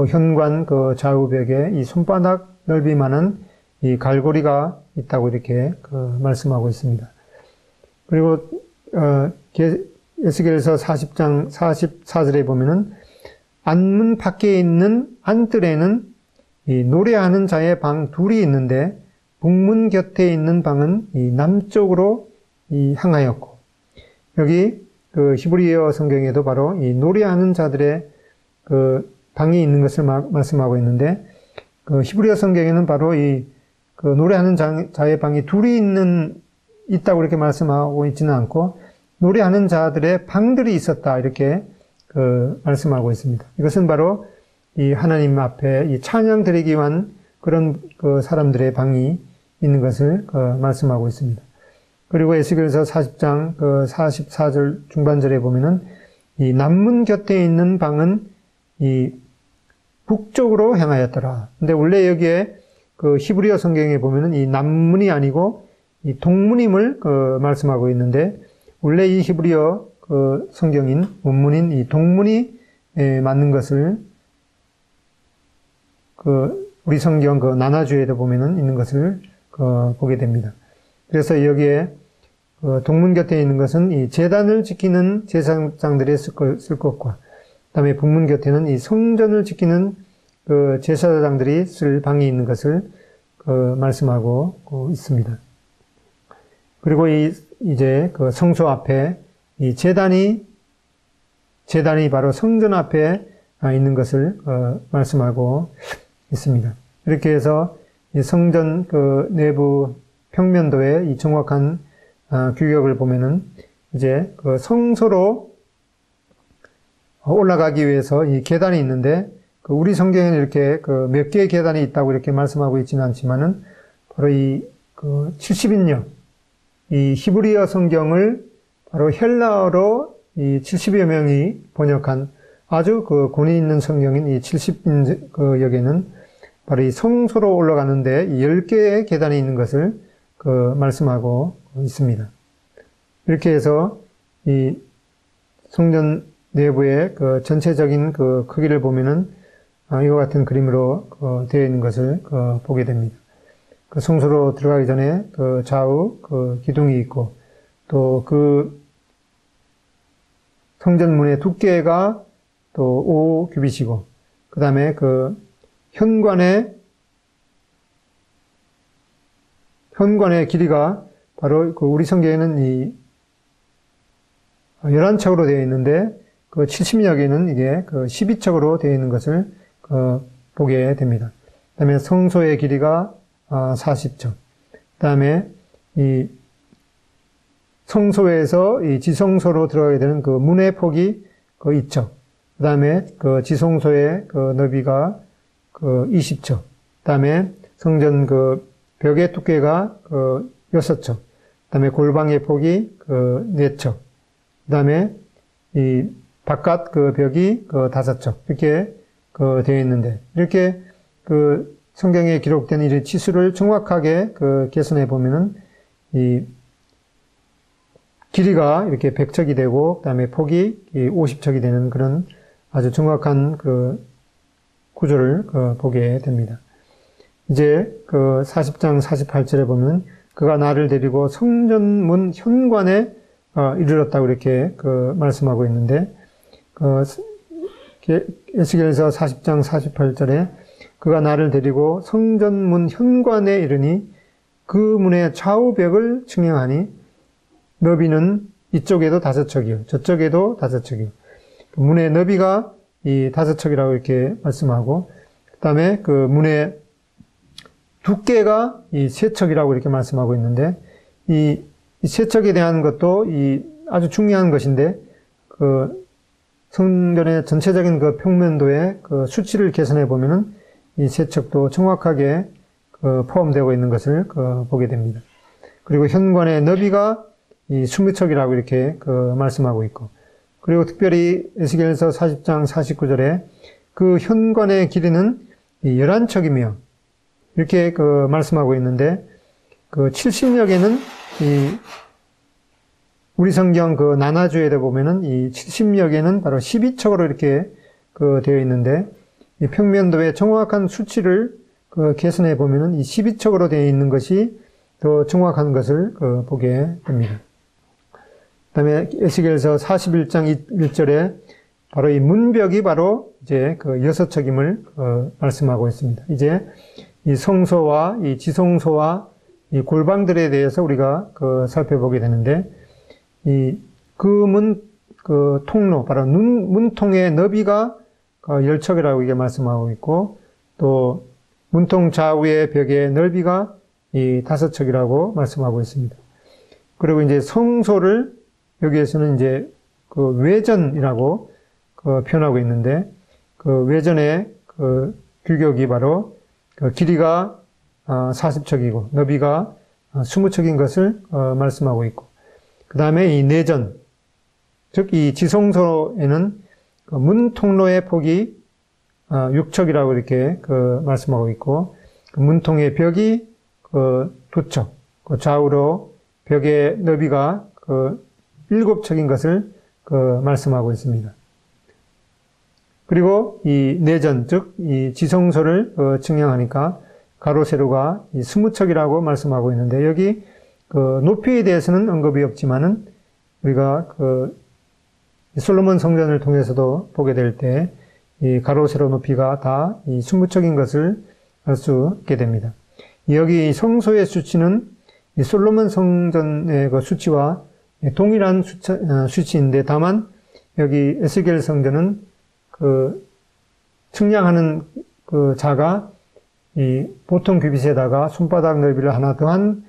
현관 좌우벽에 이 손바닥 넓이만한 이 갈고리가 있다고 이렇게 말씀하고 있습니다. 그리고 에스겔서 40장 44절에 보면은 안문 밖에 있는 안뜰에는 이 노래하는 자의 방 둘이 있는데 북문 곁에 있는 방은 이 남쪽으로 향하였고, 여기 그 히브리어 성경에도 바로 이 노래하는 자들의 그 방이 있는 것을 말씀하고 있는데, 그 히브리어 성경에는 바로 이 그 노래하는 자의 방이 둘이 있다고 이렇게 말씀하고 있지는 않고, 노래하는 자들의 방들이 있었다 이렇게 그 말씀하고 있습니다. 이것은 바로 이 하나님 앞에 이 찬양 드리기 위한 그런 그 사람들의 방이 있는 것을 말씀하고 있습니다. 그리고 에스겔서 40장 그 44절 중반절에 보면은 이 남문 곁에 있는 방은 이 북쪽으로 향하였더라. 근데 원래 여기에 그 히브리어 성경에 보면은 이 남문이 아니고 이 동문임을 말씀하고 있는데, 원래 이 히브리어 그 성경인 원문인 이 동문이 맞는 것을 그 우리 성경 그 나나주에도 보면은 있는 것을 보게 됩니다. 그래서 여기에 동문 곁에 있는 것은 이 제단을 지키는 제사장들의 쓸 것과, 그다음에 북문 곁에는 이 성전을 지키는 그 제사장들이 쓸 방이 있는 것을 말씀하고 있습니다. 그리고 이제 그 성소 앞에 이 제단이 바로 성전 앞에 있는 것을 말씀하고 있습니다. 이렇게 해서 이 성전 그 내부 평면도의 이 정확한 규격을 보면은 이제 그 성소로 올라가기 위해서 이 계단이 있는데, 그 우리 성경에는 이렇게 그 몇 개의 계단이 있다고 이렇게 말씀하고 있지는 않지만은 바로 이 그 70인역 이 히브리어 성경을 바로 헬라어로 이 70여 명이 번역한 아주 그 권위 있는 성경인 이 70인역에는 바로 이 성소로 올라가는데 10개의 계단이 있는 것을 말씀하고 있습니다. 이렇게 해서 이 성전 내부의 그 전체적인 그 크기를 보면은 이와 같은 그림으로 되어 있는 것을 보게 됩니다. 그 성소로 들어가기 전에 그 좌우 그 기둥이 있고, 또 그 성전문의 두께가 또 5규빗이고, 그 다음에 그 현관의 길이가 바로 그 우리 성경에는 이 11척으로 되어 있는데, 그 70역에는 이게 그 12척으로 되어 있는 것을 보게 됩니다. 그 다음에 성소의 길이가 40척. 그 다음에 이 성소에서 이 지성소로 들어가게 되는 그 문의 폭이 그 2척. 그 다음에 그 지성소의 그 너비가 그 20척. 그 다음에 성전 그 벽의 두께가 그 6척. 그 다음에 골방의 폭이 그 4척. 그 다음에 이 바깥 그 벽이 그 5척. 이렇게 되어 있는데, 이렇게 그 성경에 기록된 이 치수를 정확하게 계산해 보면은 이 길이가 이렇게 100척이 되고, 그 다음에 폭이 50척이 되는 그런 아주 정확한 그 구조를 보게 됩니다. 이제 그 40장 48절에 보면 그가 나를 데리고 성전문 현관에 이르렀다고 이렇게 말씀하고 있는데, 에스겔서 40장 48절에 그가 나를 데리고 성전문 현관에 이르니 그 문의 좌우벽을 측량하니 너비는 이쪽에도 5척이요 저쪽에도 5척이요. 문의 너비가 이 5척이라고 이렇게 말씀하고, 그 다음에 그 문의 두께가 이 3척이라고 이렇게 말씀하고 있는데, 이 3척에 대한 것도 이 아주 중요한 것인데, 그 성전의 전체적인 그 평면도의 그 수치를 계산해 보면은 이 3척도 정확하게 포함되고 있는 것을 보게 됩니다. 그리고 현관의 너비가 이 20척이라고 이렇게 말씀하고 있고, 그리고 특별히 에스겔서 40장 49절에 그 현관의 길이는 11척이며 이렇게 말씀하고 있는데, 그 70역에는 이 우리 성경 나나주에도 보면은 이 70역에는 바로 12척으로 이렇게 되어 있는데, 이 평면도의 정확한 수치를 계산해 보면은 이 12척으로 되어 있는 것이 더 정확한 것을 보게 됩니다. 그다음에 에스겔서 41장 1절에 바로 이 문벽이 바로 이제 그 6척임을 말씀하고 있습니다. 이제 이 성소와 이 지성소와 이 골방들에 대해서 우리가 살펴보게 되는데, 그 통로, 바로 문통의 너비가 10척이라고 이게 말씀하고 있고, 또 문통 좌우의 벽의 넓이가 이 5척이라고 말씀하고 있습니다. 그리고 이제 성소를 여기에서는 이제 그 외전이라고 표현하고 있는데, 그 외전의 그 규격이 바로 그 길이가 40척이고 너비가 20척인 것을 말씀하고 있고, 그 다음에 이 내전, 즉 이 지성소에는 그 문 통로의 폭이 6척이라고 이렇게 말씀하고 있고, 그 문통의 벽이 2척, 그 좌우로 벽의 너비가 7척인 것을 말씀하고 있습니다. 그리고 이 내전, 즉 이 지성소를 측량하니까 가로 세로가 20척이라고 말씀하고 있는데, 여기 높이에 대해서는 언급이 없지만은 우리가 솔로몬 성전을 통해서도 보게 될 때 이 가로 세로 높이가 다 이 20척인 것을 알 수 있게 됩니다. 여기 성소의 수치는 이 솔로몬 성전의 그 수치와 동일한 수치인데, 다만 여기 에스겔 성전은 측량하는 자가 이 보통 규빗에다가 손바닥 넓이를 하나 더한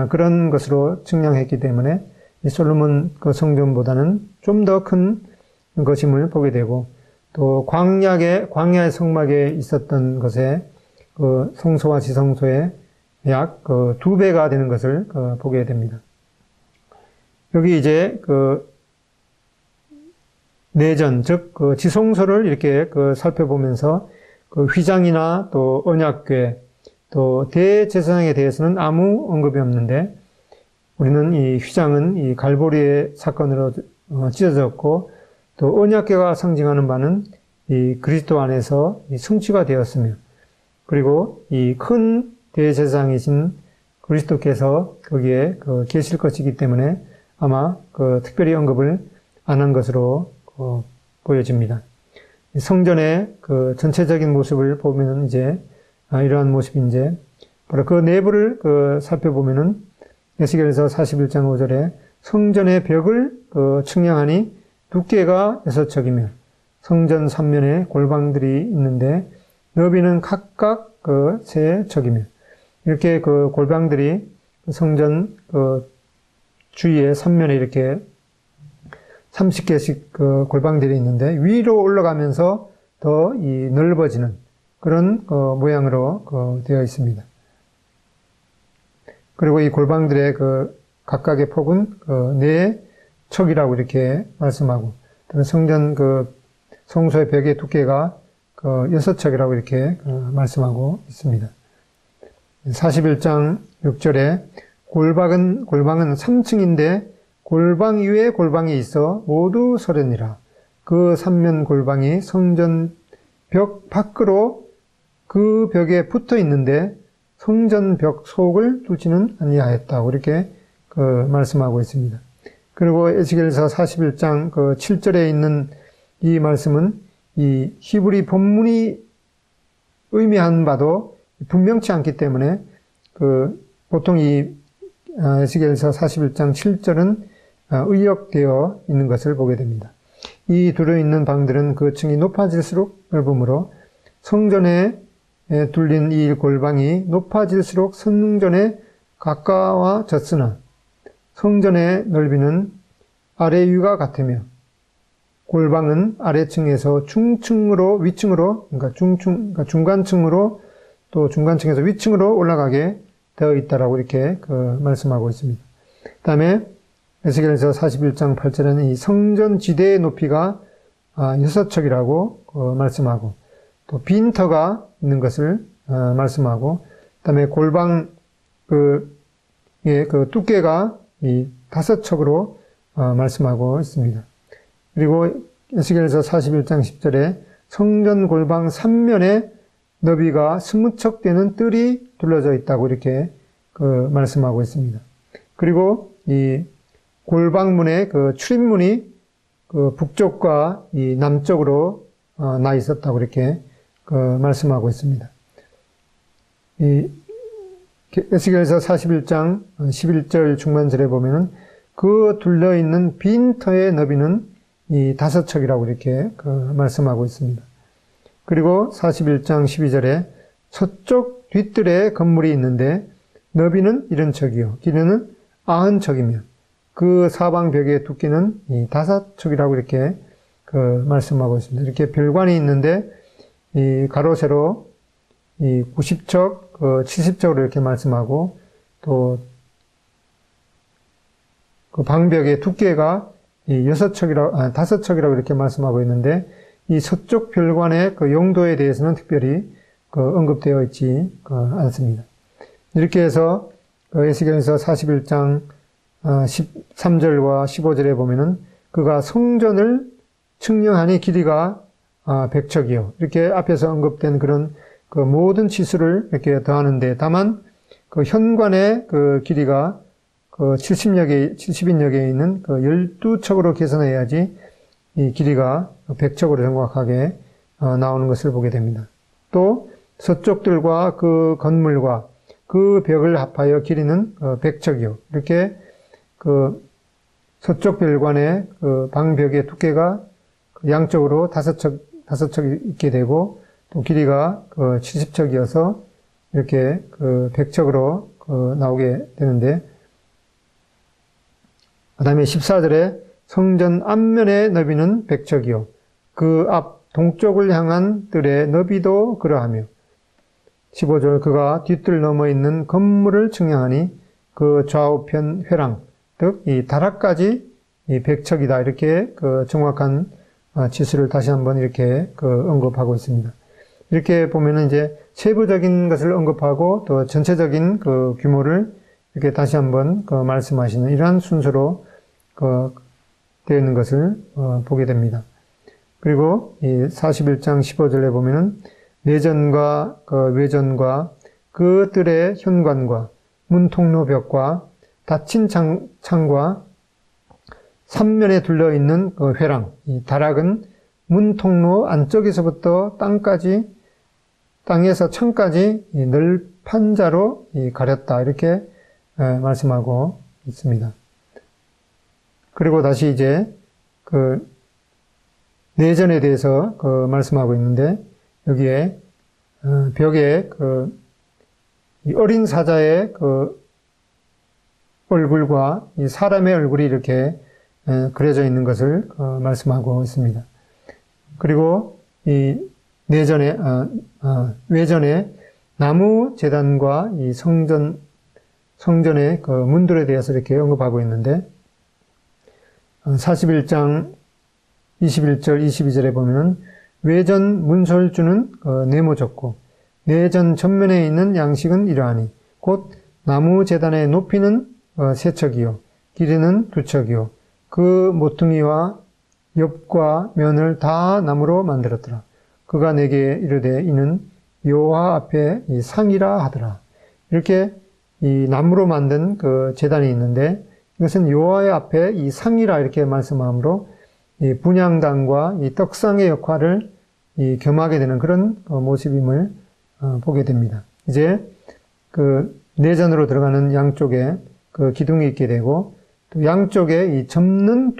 그런 것으로 측량했기 때문에 이 솔로몬 성전보다는 좀 더 큰 것임을 보게 되고, 또 광야의 성막에 있었던 것에 성소와 지성소에 약 2배가 되는 것을 보게 됩니다. 여기 이제 내전, 즉 지성소를 이렇게 살펴보면서 휘장이나 또 언약궤, 또 대제사장에 대해서는 아무 언급이 없는데, 우리는 이 휘장은 이 갈보리의 사건으로 찢어졌고, 또 언약궤가 상징하는 바는 이 그리스도 안에서 이 성취가 되었으며, 그리고 이 큰 대제사장이신 그리스도께서 거기에 계실 것이기 때문에 아마 특별히 언급을 안 한 것으로 보여집니다. 성전의 전체적인 모습을 보면 이제 이러한 모습이 이제 바로 그 내부를 살펴보면은 에스겔서 41장 5절에 성전의 벽을 측량하니 두께가 6척이며 성전 3면에 골방들이 있는데 너비는 각각 3척이며, 이렇게 골방들이 성전 주위에 3면에 이렇게 30개씩 골방들이 있는데 위로 올라가면서 더 넓어지는 그런 모양으로 되어 있습니다. 그리고 이 골방들의 각각의 폭은 4척이라고 이렇게 말씀하고, 성전 성소의 벽의 두께가 6척이라고 이렇게 말씀하고 있습니다. 41장 6절에 골방은 3층인데 골방 위에 골방이 있어 모두 서련이라. 그 3면 골방이 성전 벽 밖으로 그 벽에 붙어 있는데 성전 벽 속을 뚫지는 아니하였다고 이렇게 말씀하고 있습니다. 그리고 에스겔서 41장 7절에 있는 이 말씀은 이 히브리 본문이 의미한 바도 분명치 않기 때문에 보통 이 에스겔서 41장 7절은 의역되어 있는 것을 보게 됩니다. 이 들어있는 방들은 그 층이 높아질수록 넓음으로 성전에 둘린 이 골방이 높아질수록 성전에 가까워졌으나 성전의 넓이는 아래 위가 같으며 골방은 아래층에서 중층으로 위층으로, 그러니까 중간층으로 또 중간층에서 위층으로 올라가게 되어 있다라고 이렇게 말씀하고 있습니다. 그다음에 에스겔서 41장 8절에는 이 성전 지대의 높이가 6척이라고 말씀하고, 또 빈터가 있는 것을 말씀하고, 그다음에 골방의 두께가 이 5척으로 말씀하고 있습니다. 그리고 에스겔서 41장 10절에 성전 골방 3면에 너비가 20척 되는 뜰이 둘러져 있다고 이렇게 말씀하고 있습니다. 그리고 이 골방문의 그 출입문이 그 북쪽과 이 남쪽으로 나 있었다고 이렇게 말씀하고 있습니다. 이 에스겔서 41장 11절 중반절에 보면은 그 둘러있는 빈 터의 너비는 이 5척이라고 이렇게 말씀하고 있습니다. 그리고 41장 12절에 서쪽 뒤뜰에 건물이 있는데 너비는 70척이요 길이는 90척이며 그 사방 벽의 두께는 이 5척이라고 이렇게 말씀하고 있습니다. 이렇게 별관이 있는데 이 가로 세로 이 90척, 70척으로 이렇게 말씀하고 또 그 방벽의 두께가 이 5척이라고 이렇게 말씀하고 있는데 이 서쪽 별관의 그 용도에 대해서는 특별히 언급되어 있지 않습니다. 이렇게 해서 에스겔서 41장 13절과 15절에 보면은 그가 성전을 측량하니 길이가 100척이요. 이렇게 앞에서 언급된 그런 그 모든 치수를 이렇게 더하는데 다만 그 현관의 그 길이가 그 70인역에 있는 그 12척으로 계산해야지 이 길이가 100척으로 정확하게 나오는 것을 보게 됩니다. 또 서쪽들과 그 건물과 그 벽을 합하여 길이는 100척이요. 이렇게 그 서쪽 별관의 그 방벽의 두께가 양쪽으로 5척 있게 되고 또 길이가 70척이어서 이렇게 100척으로 나오게 되는데 그 다음에 14절에 성전 앞면의 너비는 100척이요 그 앞 동쪽을 향한 뜰의 너비도 그러하며 15절 그가 뒤뜰 넘어 있는 건물을 측량하니 그 좌우편 회랑 즉 이 다락까지 이 100척이다 이렇게 정확한 지수를 다시 한번 이렇게 언급하고 있습니다. 이렇게 보면은 이제 세부적인 것을 언급하고 또 전체적인 그 규모를 이렇게 다시 한번 말씀하시는 이러한 순서로 되어 있는 것을 보게 됩니다. 그리고 이 41장 15절에 보면은 내전과 외전과 그 뜰의 현관과 문 통로 벽과 닫힌 창과 3면에 둘러 있는 회랑, 이 다락은 문 통로 안쪽에서부터 땅에서 창까지 널판 자로 가렸다 이렇게 말씀하고 있습니다. 그리고 다시 이제 내전에 대해서 말씀하고 있는데 여기에 벽에 이 어린 사자의 얼굴과 이 사람의 얼굴이 이렇게 그려져 있는 것을 말씀하고 있습니다. 그리고 이 외전에 나무 제단과 이 성전의 문들에 대해서 이렇게 언급하고 있는데 41장 21절 22절에 보면은 외전 문설주는 네모졌고 내전 전면에 있는 양식은 이러하니 곧 나무 제단의 높이는 3척이요 길이는 2척이요 그 모퉁이와 옆과 면을 다 나무로 만들었더라. 그가 내게 이르되 이는 여호와 앞에 이 상이라 하더라. 이렇게 이 나무로 만든 제단이 있는데 이것은 여호와의 앞에 이 상이라 이렇게 말씀하므로 이 분향단과 이 떡상의 역할을 겸하게 되는 그런 모습임을 보게 됩니다. 이제 내전으로 들어가는 양쪽에 기둥이 있게 되고 또 양쪽에 이 접는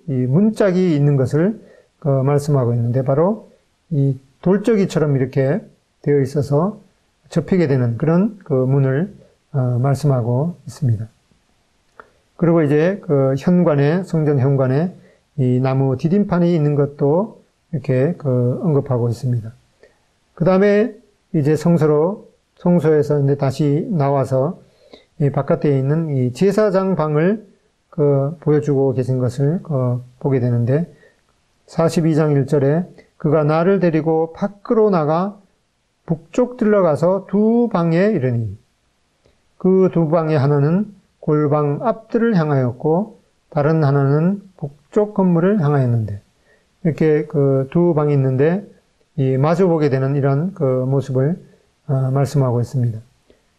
이 문짝이 있는 것을 말씀하고 있는데 바로 이 돌적이처럼 이렇게 되어 있어서 접히게 되는 그런 문을 말씀하고 있습니다. 그리고 이제 성전 현관에 이 나무 디딤판이 있는 것도 이렇게 언급하고 있습니다. 그 다음에 이제 성소에서 이제 다시 나와서 이 바깥에 있는 이 제사장 방을 보여주고 계신 것을 보게 되는데 42장 1절에 그가 나를 데리고 밖으로 나가 북쪽 들러가서 2방에 이르니 그 2방의 하나는 골방 앞뜰을 향하였고 다른 하나는 북쪽 건물을 향하였는데 이렇게 2방이 있는데 이 마주보게 되는 이런 모습을 말씀하고 있습니다.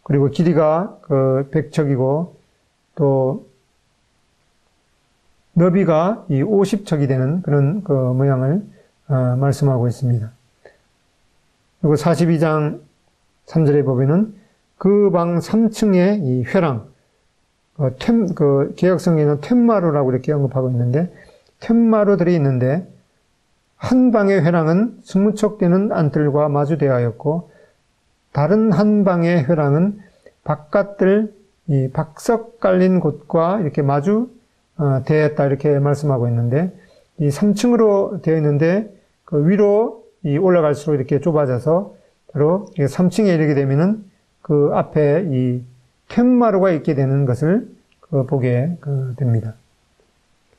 그리고 길이가 100척이고 또 너비가 이 50척이 되는 그런 그 모양을 말씀하고 있습니다. 그리고 42장 3절에 보면은 그 방 3층에 이 회랑, 개역성경에는 툇마루라고 이렇게 언급하고 있는데, 툇마루들이 있는데, 한 방의 회랑은 20척 되는 안뜰과 마주대하였고, 다른 한 방의 회랑은 바깥들, 이 박석 깔린 곳과 이렇게 마주 대했다 이렇게 말씀하고 있는데, 이 3층으로 되어 있는데, 그 위로 올라갈수록 이렇게 좁아져서, 바로 3층에 이르게 되면은 그 앞에 이 툇마루가 있게 되는 것을 보게 됩니다.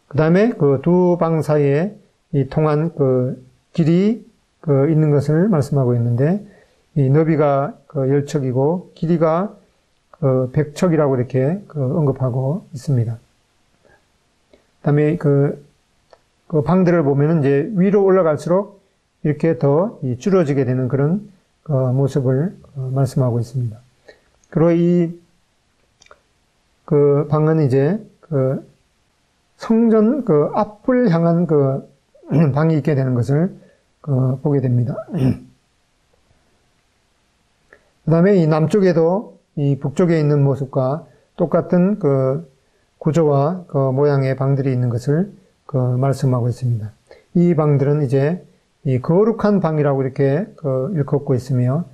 그 다음에 그 두 방 사이에 이 통한 그 길이 있는 것을 말씀하고 있는데, 이 너비가 10척이고 길이가 100척이라고 이렇게 언급하고 있습니다. 그 다음에 그 방들을 보면은 이제 위로 올라갈수록 이렇게 더 줄어지게 되는 그런 모습을 말씀하고 있습니다. 그리고 이 방은 이제 성전 앞을 향한 방이 있게 되는 것을 보게 됩니다. 그 다음에 이 남쪽에도 이 북쪽에 있는 모습과 똑같은 구조와 모양의 방들이 있는 것을 말씀하고 있습니다. 이 방들은 이제 이 거룩한 방이라고 이렇게 일컫고 있으며,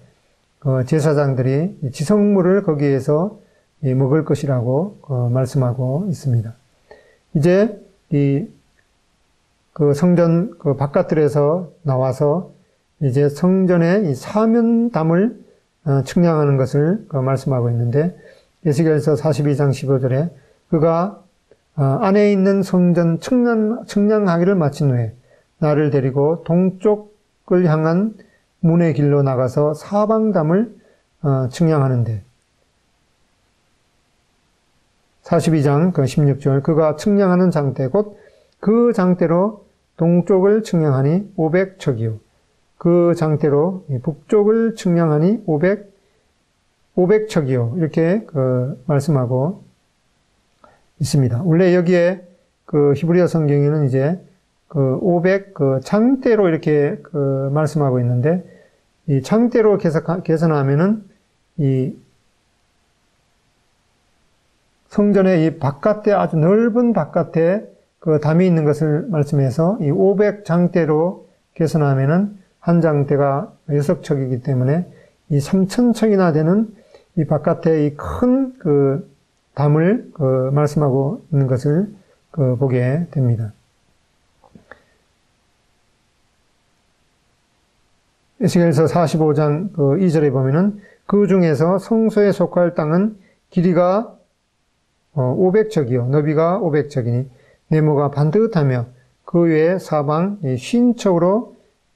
제사장들이 지성물을 거기에서 먹을 것이라고 말씀하고 있습니다. 이제 성전 바깥들에서 나와서 이제 성전의 이 사면담을 측량하는 것을 말씀하고 있는데, 에스겔서 42장 15절에 그가 안에 있는 성전 측량하기를 마친 후에 나를 데리고 동쪽을 향한 문의 길로 나가서 사방담을 측량하는데, 42장 16절 그가 측량하는 장대 곧 그 장대로 동쪽을 측량하니 500척이요 그 장대로 북쪽을 측량하니 500척이요 이렇게 말씀하고 있습니다. 원래 여기에 히브리어 성경에는 이제 500 장대로 이렇게 말씀하고 있는데, 이 장대로 계산하면은 이 성전의 이 바깥에 아주 넓은 바깥에 담이 있는 것을 말씀해서 이 500장대로 계산하면은 한 장대가 6척이기 때문에 이 3000척이나 되는 이 바깥에 이 큰 담을 말씀하고 있는 것을 보게 됩니다. 에스겔서 45장 2절에 보면은 그 중에서 성소에 속할 땅은 길이가 500척이요 너비가 500척이니 네모가 반듯하며 그 외에 사방 50척으로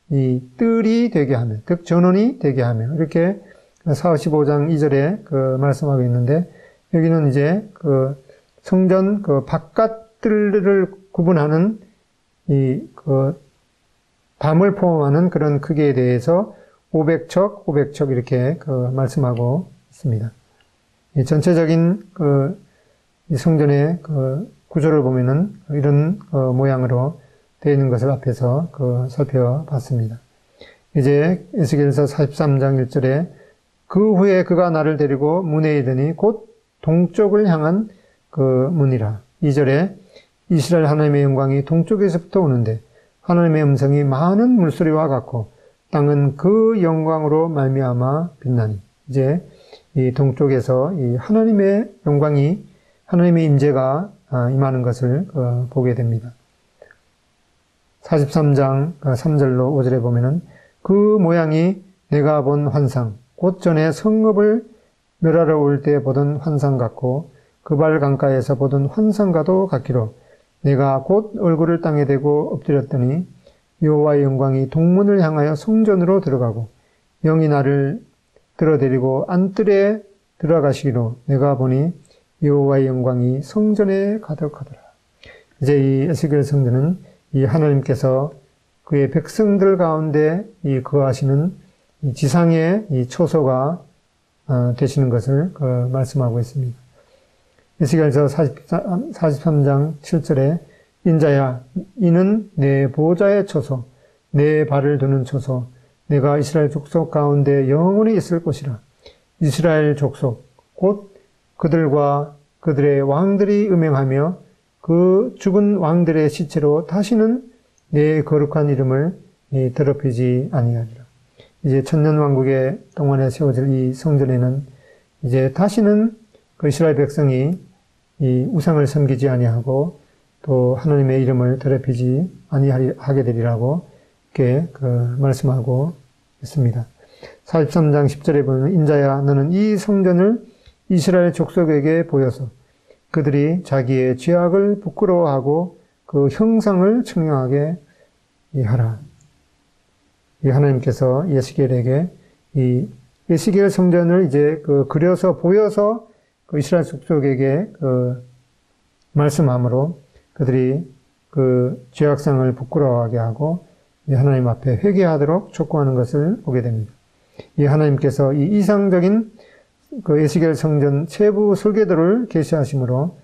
이 뜰이 되게 하며 득전원이 되게 하며 이렇게 45장 2절에 말씀하고 있는데, 여기는 이제 성전 바깥들을 구분하는 이 담을 포함하는 그런 크기에 대해서 500척 이렇게 말씀하고 있습니다. 이 전체적인 이 성전의 구조를 보면은 이런 모양으로 되어 있는 것을 앞에서 살펴봤습니다. 이제 에스겔서 43장 1절에 그 후에 그가 나를 데리고 문에 이르니 곧 동쪽을 향한 문이라. 2절에 이스라엘 하나님의 영광이 동쪽에서부터 오는데 하나님의 음성이 많은 물소리와 같고 땅은 그 영광으로 말미암아 빛나니. 이제 이 동쪽에서 이 하나님의 영광이 하나님의 임재가 임하는 것을 보게 됩니다. 43장 3절로 5절에 보면은 그 모양이 내가 본 환상 곧 전에 성읍을 멸하러 올 때 보던 환상 같고 그발 강가에서 보던 환상과도 같기로 내가 곧 얼굴을 땅에 대고 엎드렸더니 여호와의 영광이 동문을 향하여 성전으로 들어가고 영이 나를 들어데리고 안뜰에 들어가시기로 내가 보니 여호와의 영광이 성전에 가득하더라. 이제 이 에스겔 성전은 이 하나님께서 그의 백성들 가운데 이 거하시는 이 지상의 이 초소가 되시는 것을 말씀하고 있습니다. 에스겔서 43장 7절에 인자야, 이는 내 보좌의 처소, 내 발을 두는 처소, 내가 이스라엘 족속 가운데 영원히 있을 곳이라. 이스라엘 족속, 곧 그들과 그들의 왕들이 음행하며 그 죽은 왕들의 시체로 다시는 내 거룩한 이름을 더럽히지 아니하리라. 이제 천년왕국의 동안에 세워질 이 성전에는 이제 다시는 그 이스라엘 백성이 이 우상을 섬기지 아니하고 또 하나님의 이름을 더럽히지 아니하게 되리라고 이렇게 말씀하고 있습니다. 43장 10절에 보면 인자야 너는 이 성전을 이스라엘 족속에게 보여서 그들이 자기의 죄악을 부끄러워하고 그 형상을 측량하게 하라. 이 하나님께서 예시겔에게 이 예시겔 성전을 이제 그려서 보여서 그 이스라엘 족속에게 말씀함으로 그들이 그 죄악상을 부끄러워하게 하고 하나님 앞에 회개하도록 촉구하는 것을 보게 됩니다. 이 하나님께서 이 이상적인 그 예시겔 성전 세부 설계도를 계시하심으로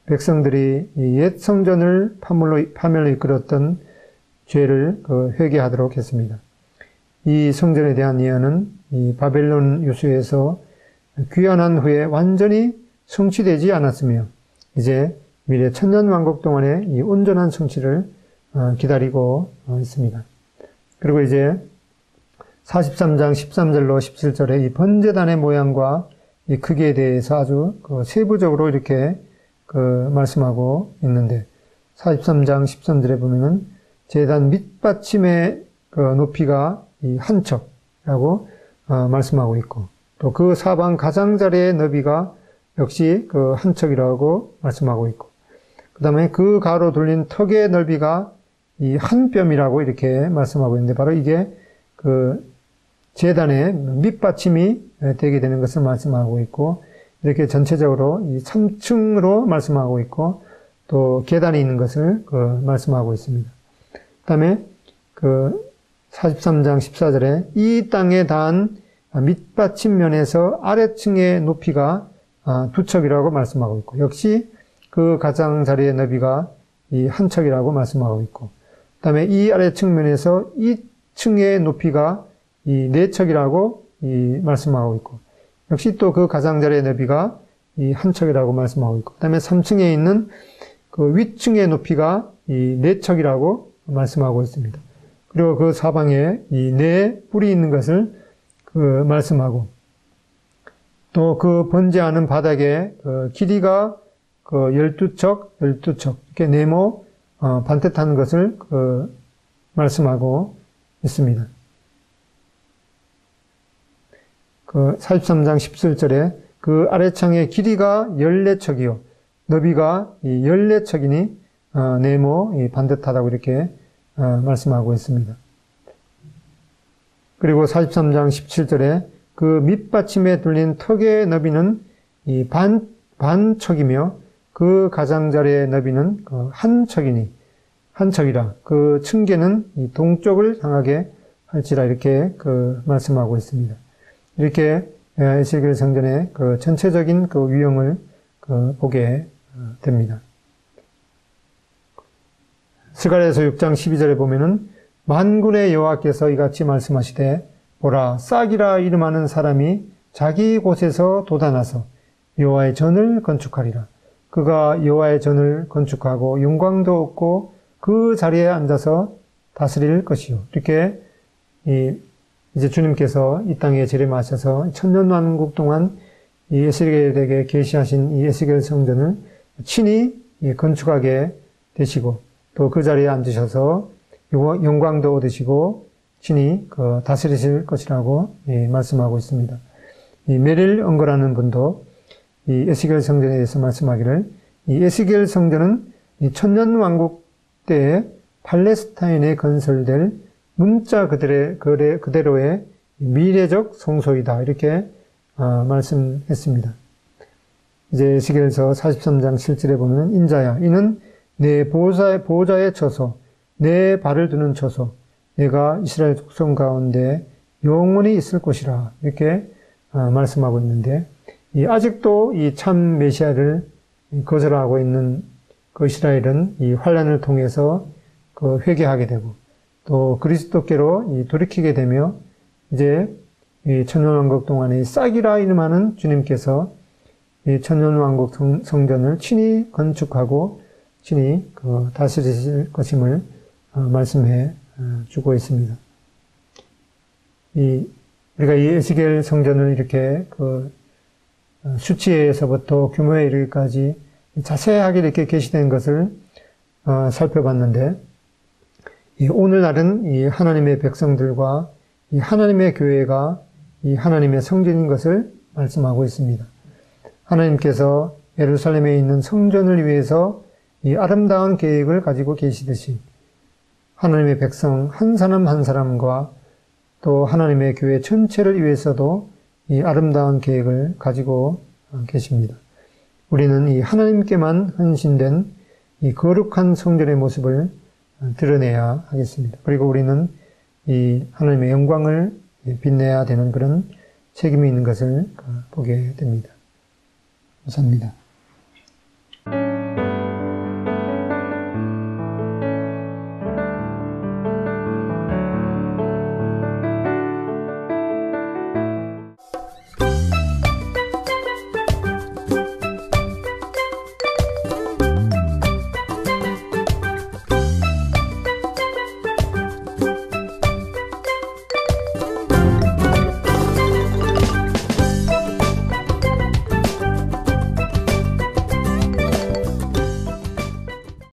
백성들이 이 옛 성전을 파멸로 이끌었던 죄를 회개하도록 했습니다. 이 성전에 대한 예언은 이 바벨론 유수에서 귀환한 후에 완전히 성취되지 않았으며 이제 미래 천년왕국 동안에 이 온전한 성취를 기다리고 있습니다. 그리고 이제 43장 13절로 17절에 이 번제단의 모양과 이 크기에 대해서 아주 세부적으로 이렇게 말씀하고 있는데 43장 13절에 보면은 제단 밑받침의 높이가 이 한 척이라고 말씀하고 있고 또 그 사방 가장자리의 너비가 역시 한 척이라고 말씀하고 있고 그 다음에 그 가로 둘린 턱의 넓이가 이 한 뼘이라고 이렇게 말씀하고 있는데 바로 이게 제단의 밑받침이 되게 되는 것을 말씀하고 있고 이렇게 전체적으로 이 3층으로 말씀하고 있고 또 계단이 있는 것을 말씀하고 있습니다. 그 다음에 43장 14절에 이 땅에 닿은 밑받침면에서 아래층의 높이가 2척이라고 말씀하고 있고 역시 그 가장자리의 너비가 이 한 척이라고 말씀하고 있고 그 다음에 이 아래층면에서 2층의 높이가 이 4척이라고 말씀하고 있고 역시 또 그 가장자리의 너비가 이 한 척이라고 말씀하고 있고 그 다음에 3층에 있는 그 위층의 높이가 이 4척이라고 말씀하고 있습니다. 그리고 그 사방에 이 4뿔이 있는 것을 말씀하고 또 그 번제하는 바닥에 길이가 12척 이렇게 네모 반듯한 것을 말씀하고 있습니다. 43장 17절에 그 아래창의 길이가 14척이요 너비가 14척이니 네모 반듯하다고 이렇게 말씀하고 있습니다. 그리고 43장 17절에 그 밑받침에 둘린 턱의 너비는 이 반척이며 그 가장자리의 너비는 한 척이라 그 층계는 이 동쪽을 향하게 할지라 이렇게 말씀하고 있습니다. 이렇게 에스겔 성전의 전체적인 유형을 보게 됩니다. 스가랴서 6장 12절에 보면은 만군의 여호와께서 이같이 말씀하시되 보라 싹이라 이름하는 사람이 자기 곳에서 돋아나서 여호와의 전을 건축하리라. 그가 여호와의 전을 건축하고 영광도 얻고 그 자리에 앉아서 다스릴 것이요. 이렇게 이제 주님께서 이 땅에 재림하셔서 천년왕국 동안 이 에스겔에게 계시하신 이 에스겔 성전을 친히 건축하게 되시고 또 그 자리에 앉으셔서 영광도 얻으시고 친히 다스리실 것이라고 말씀하고 있습니다. 이 메릴 엉거라는 분도 이 에스겔 성전에 대해서 말씀하기를 이 에스겔 성전은 이 천년왕국 때에 팔레스타인에 건설될 문자 그대로의 미래적 성소이다 이렇게 말씀했습니다. 이제 에스겔서 43장 7절에 보면 인자야 이는 내 보좌의 처소 내 발을 두는 처소 내가 이스라엘 족속 가운데 영원히 있을 것이라 이렇게 말씀하고 있는데 아직도 이 참 메시아를 거절하고 있는 그 이스라엘은 이 환란을 통해서 그 회개하게 되고 또 그리스도께로 돌이키게 되며 이제 이 천년왕국 동안에 싹이라 이름하는 주님께서 이 천년왕국 성전을 친히 건축하고 친히 그 다스리실 것임을 말씀해 주고 있습니다. 우리가 이 에스겔 성전을 이렇게 그 수치에서부터 규모에 이르기까지 자세하게 이렇게 계시된 것을 살펴봤는데, 오늘날은 이 하나님의 백성들과 이 하나님의 교회가 이 하나님의 성전인 것을 말씀하고 있습니다. 하나님께서 예루살렘에 있는 성전을 위해서 이 아름다운 계획을 가지고 계시듯이 하나님의 백성 한 사람 한 사람과 또 하나님의 교회 전체를 위해서도 이 아름다운 계획을 가지고 계십니다. 우리는 이 하나님께만 헌신된 이 거룩한 성전의 모습을 드러내야 하겠습니다. 그리고 우리는 이 하나님의 영광을 빛내야 되는 그런 책임이 있는 것을 보게 됩니다. 감사합니다.